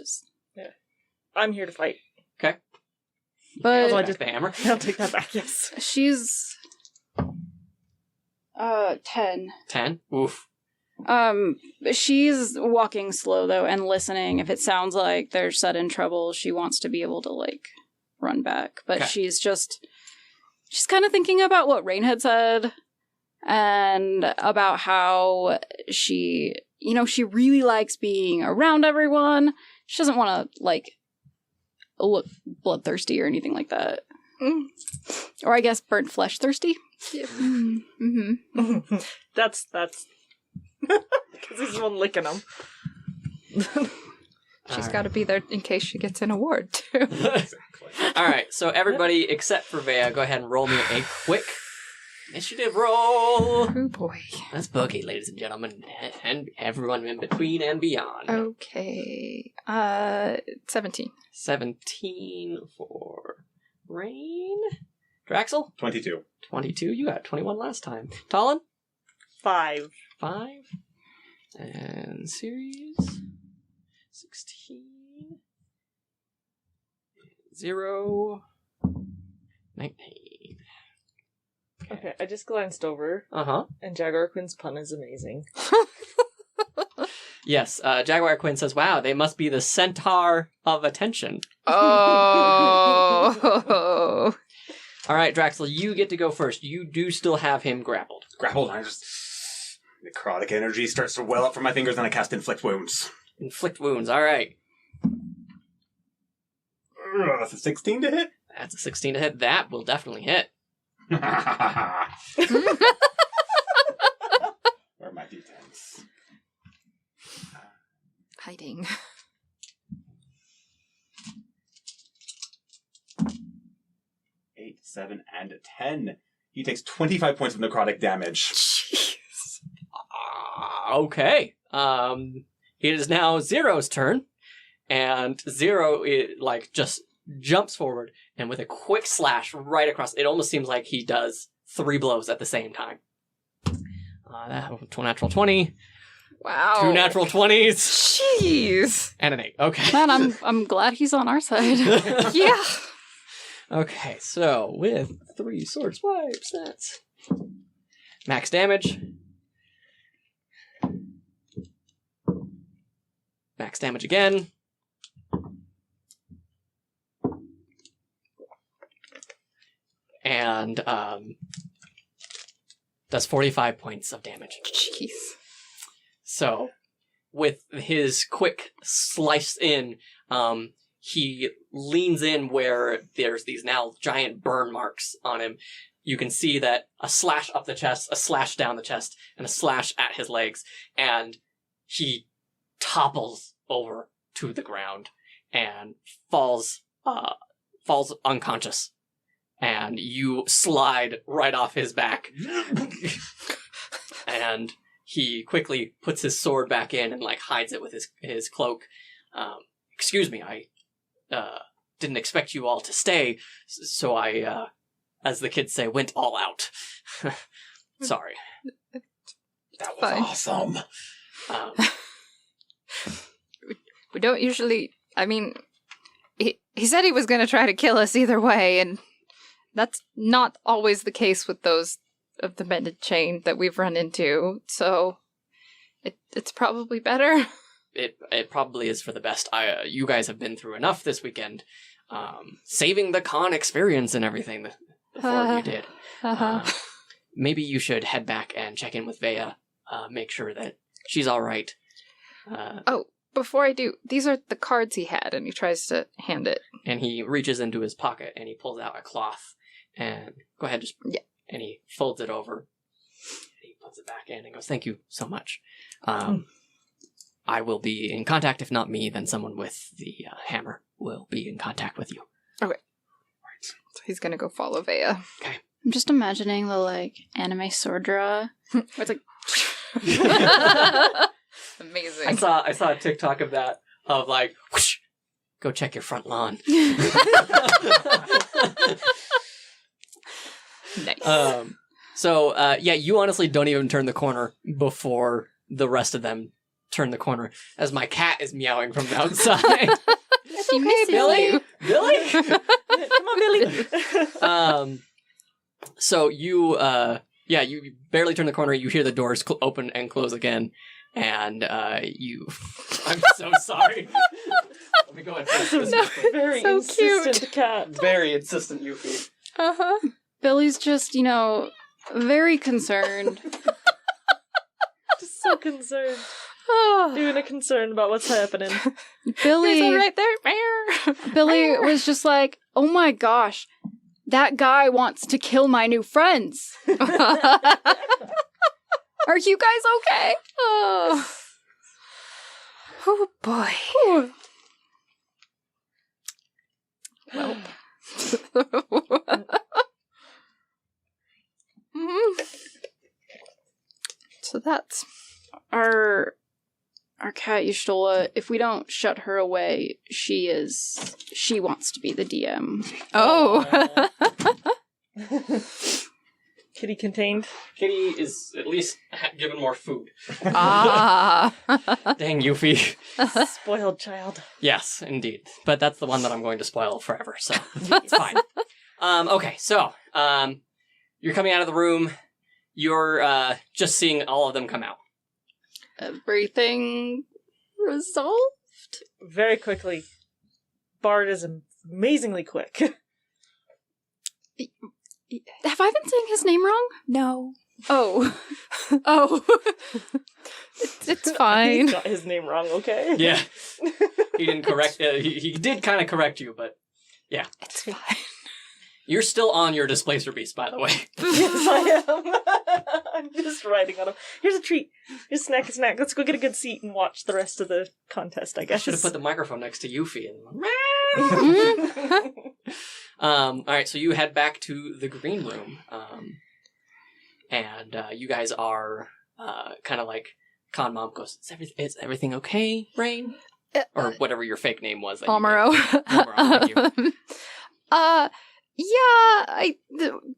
I'm here to fight. Okay. But I'll just the hammer. I'll take that back, yes. she's 10. 10? Oof. She's walking slow though and listening. If it sounds like they're sudden trouble, she wants to be able to run back. But Okay. she's kind of thinking about what Rain had said and about how she really likes being around everyone. She doesn't want to look bloodthirsty or anything like that. Or I guess burnt flesh thirsty. Yeah. Mm-hmm. That's because he's the one licking them. She's got to be there in case she gets an award too. Exactly. All right, so everybody except for Vea, go ahead and roll me a quick initiative roll. Oh boy. That's Boogie, ladies and gentlemen, and everyone in between and beyond. Okay. 17. 17 for Rain. Draxel? 22. 22. You got 21 last time. Talon? 5. 5. And Series? 16. 0. 19. Okay, I just glanced over, Uh-huh. and Jaguar Quinn's pun is amazing. Yes, Jaguar Quinn says, "Wow, they must be the centaur of attention." Oh. All right, Draxel, you get to go first. You do still have him grappled. Grappled, I just... Necrotic energy starts to well up from my fingers, and I cast Inflict Wounds. Inflict wounds. All right. That's a 16 to hit? That's a 16 to hit. That will definitely hit. Where are my d10s? Hiding. 8, 7, and 10. He takes 25 points of necrotic damage. Jeez. Okay. It is now Zero's turn, and Zero just jumps forward and with a quick slash right across. It almost seems like he does 3 blows at the same time. That natural 20, Wow. 2 natural 20s, Jeez. and an 8. Okay. Man, I'm glad he's on our side. Yeah. Okay, so with 3 sword swipes, that's max damage. max damage again. And does 45 points of damage. Jeez. So, with his quick slice in, he leans in where there's these now giant burn marks on him. You can see that a slash up the chest, a slash down the chest, and a slash at his legs, and he topples over to the ground and falls unconscious. And you slide right off his back. And he quickly puts his sword back in and like hides it with his cloak. Excuse me, I didn't expect you all to stay, so I, as the kids say, went all out. Sorry. That was awesome. We don't usually... I mean, he said he was going to try to kill us either way, and that's not always the case with those of the mended chain that we've run into, so it's probably better. It probably is for the best. You guys have been through enough this weekend, saving the con experience and everything before you did. Maybe you should head back and check in with Vea, make sure that she's all right. Before I do, these are the cards he had, and he tries to hand it. And he reaches into his pocket and he pulls out a cloth. And go ahead, and he folds it over. And he puts it back in and goes, "Thank you so much. I will be in contact. If not me, then someone with the hammer will be in contact with you." Okay. Right. So he's gonna go follow Vea. Okay. I'm just imagining the, like, anime sword draw. Where it's like... Amazing. I saw a TikTok of that, of like, whoosh, go check your front lawn. Nice. You honestly don't even turn the corner before the rest of them turn the corner, as my cat is meowing from the outside. She misses you. Billy? Come on, Billy. So you barely turn the corner, you hear the doors open and close again, and I'm so sorry. Let me go and finish this. No. Very So insistent cute. cat. Very insistent Yuffie. Uh-huh. Billy's just, very concerned. Just so concerned. Oh. Doing a concern about what's happening. Billy... He's all right there. Billy was just like, "Oh my gosh, that guy wants to kill my new friends. Are you guys okay?" Oh. Oh boy. Well. So that's Our cat Y'shtola, if we don't shut her away, she wants to be the DM. oh. Kitty contained. Kitty is at least given more food. Ah. Dang, Yuffie. Spoiled child. Yes, indeed. But that's the one that I'm going to spoil forever, so it's fine. Okay, so you're coming out of the room. You're just seeing all of them come out. Everything resolved? Very quickly. Bard is amazingly quick. Have I been saying his name wrong? No. Oh. Oh. It's fine. He's got his name wrong, okay? Yeah. He didn't correct... he did kind of correct you, but yeah. It's fine. You're still on your Displacer Beast, by the way. Yes, I am. I'm just riding on him. Here's a treat. Here's a snack. Let's go get a good seat and watch the rest of the contest, I I guess. should have put the microphone next to Yuffie. Mm-hmm. Alright, so you head back to the green room. And you guys are kind of like... Con Mom goes, is everything okay, Rain? Or whatever your fake name was. Palmero. Palmero, thank you. Yeah,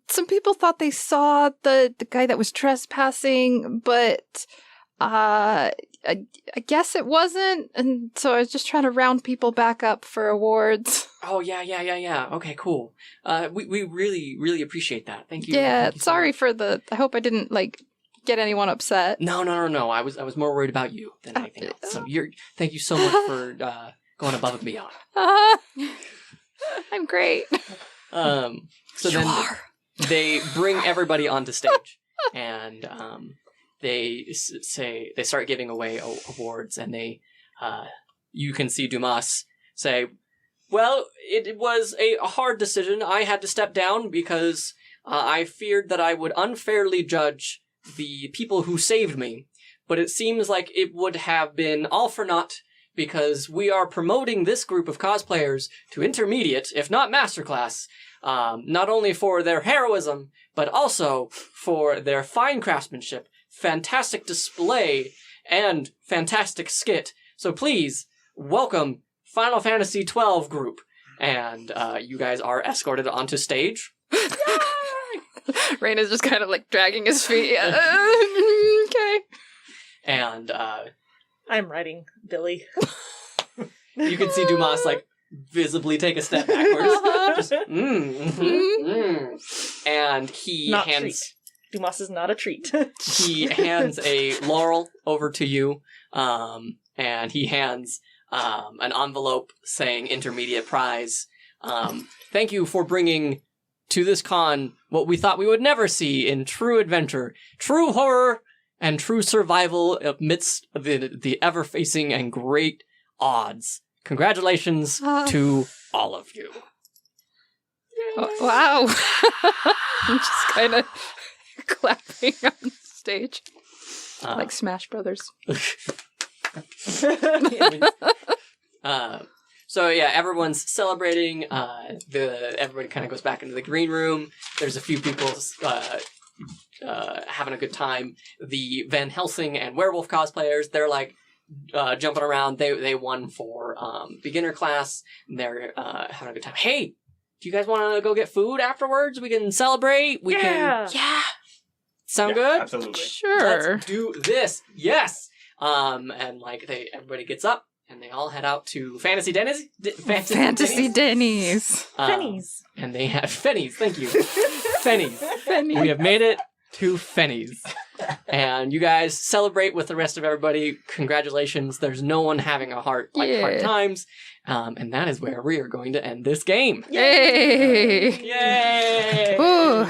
some people thought they saw the guy that was trespassing, but I guess it wasn't, and so I was just trying to round people back up for awards. Oh, yeah. Okay, cool. We really, really appreciate that. Thank you. Yeah, Thank you so sorry much. for I hope I didn't, get anyone upset. No. I was more worried about you than anything else. So thank you so much for going above and beyond. I'm great. So then they bring everybody onto stage, and they start giving away awards, and you can see Dumas say, "Well, it was a hard decision. I had to step down because I feared that I would unfairly judge the people who saved me, but it seems like it would have been all for naught because we are promoting this group of cosplayers to intermediate, if not masterclass, not only for their heroism, but also for their fine craftsmanship, fantastic display, and fantastic skit. So please, welcome Final Fantasy XII group." And you guys are escorted onto stage. Rain is just kind of like dragging his feet. Okay. And I'm riding Billy. you can see Dumas like visibly take a step backwards. Just, And he Not hands treat. Dumas is not a treat. he hands a laurel over to you, and he hands an envelope saying intermediate prize. Thank you for bringing to this con what we thought we would never see in true adventure, true horror, and true survival amidst the ever-facing and great odds. Congratulations to all of you. Wow. I'm just kind of clapping on stage. Like Smash Brothers. So yeah, everyone's celebrating. Everybody kind of goes back into the green room. There's a few people having a good time. The Van Helsing and werewolf cosplayers, they're like jumping around. They won for beginner class. And they're having a good time. Hey, do you guys want to go get food afterwards? We can celebrate. We can. Yeah. Sound good? Absolutely. Sure. Let's do this. Yes. And like everybody gets up. And they all head out to Fantasy Denny's. Fantasy Denny's. Fennies. And they have Fenny's. Thank you. Fenny's. Fenny. We have made it to Fenny's. And you guys celebrate with the rest of everybody. Congratulations. There's no one having a hard times. And that is where we are going to end this game. Yay! Yay! Ooh.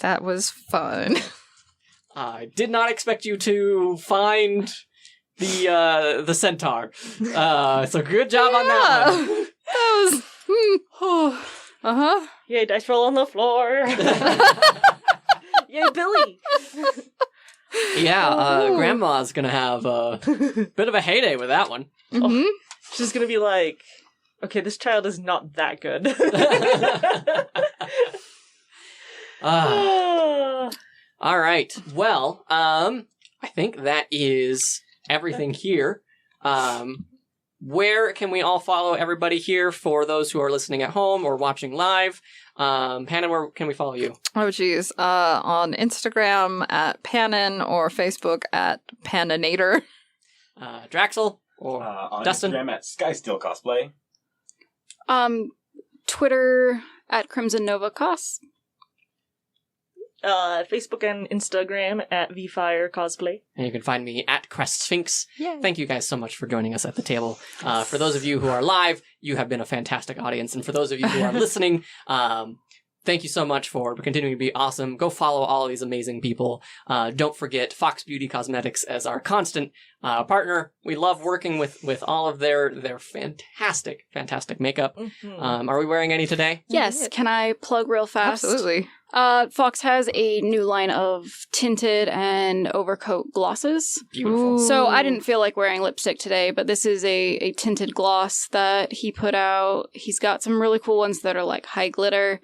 That was fun. I did not expect you to find the centaur. So good job on that one. That was... Uh-huh. Yay, dice roll on the floor. Yay, Billy. Yeah, Grandma's gonna have a bit of a heyday with that one. Mm-hmm. She's gonna be like, okay, this child is not that good. All right. Well, I think that is everything here. Where can we all follow everybody here for those who are listening at home or watching live? Pannon, where can we follow you? Oh, geez. On Instagram at Pannon or Facebook at Panninator. Draxel or On Dustin? Instagram at Skysteel Cosplay. Twitter at Crimson Nova Cos. Facebook and Instagram at VFire Cosplay. And you can find me at Crest Sphinx. Yay. Thank you guys so much for joining us at the table. For those of you who are live, you have been a fantastic audience. And for those of you who are listening, thank you so much for continuing to be awesome. Go follow all of these amazing people. Don't forget Fox Beauty Cosmetics as our constant partner. We love working with all of their fantastic, fantastic makeup. Mm-hmm. Are we wearing any today? Yes, can I plug real fast? Absolutely. Fox has a new line of tinted and overcoat glosses. Beautiful. So I didn't feel like wearing lipstick today, but this is a tinted gloss that he put out. He's got some really cool ones that are like high glitter.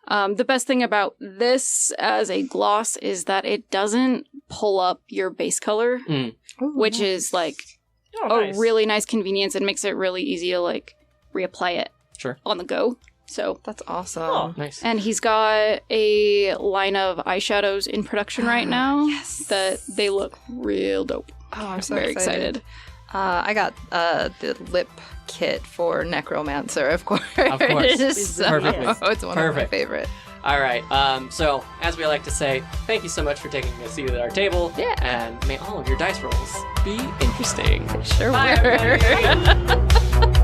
The best thing about this as a gloss is that it doesn't pull up your base color, which is like a really nice convenience and makes it really easy to like reapply it on the go. So That's awesome. Oh. Nice. and he's got a line of eyeshadows in production right now that they look real dope. Oh, I'm so very excited. I got the lip kit for Necromancer, of course. Of course. So, Perfectly. it's one of my Perfect. favorite. All right. So, as we like to say, thank you so much for taking a seat at our table. Yeah. And may all of your dice rolls be interesting. Sure Bye, were. everybody.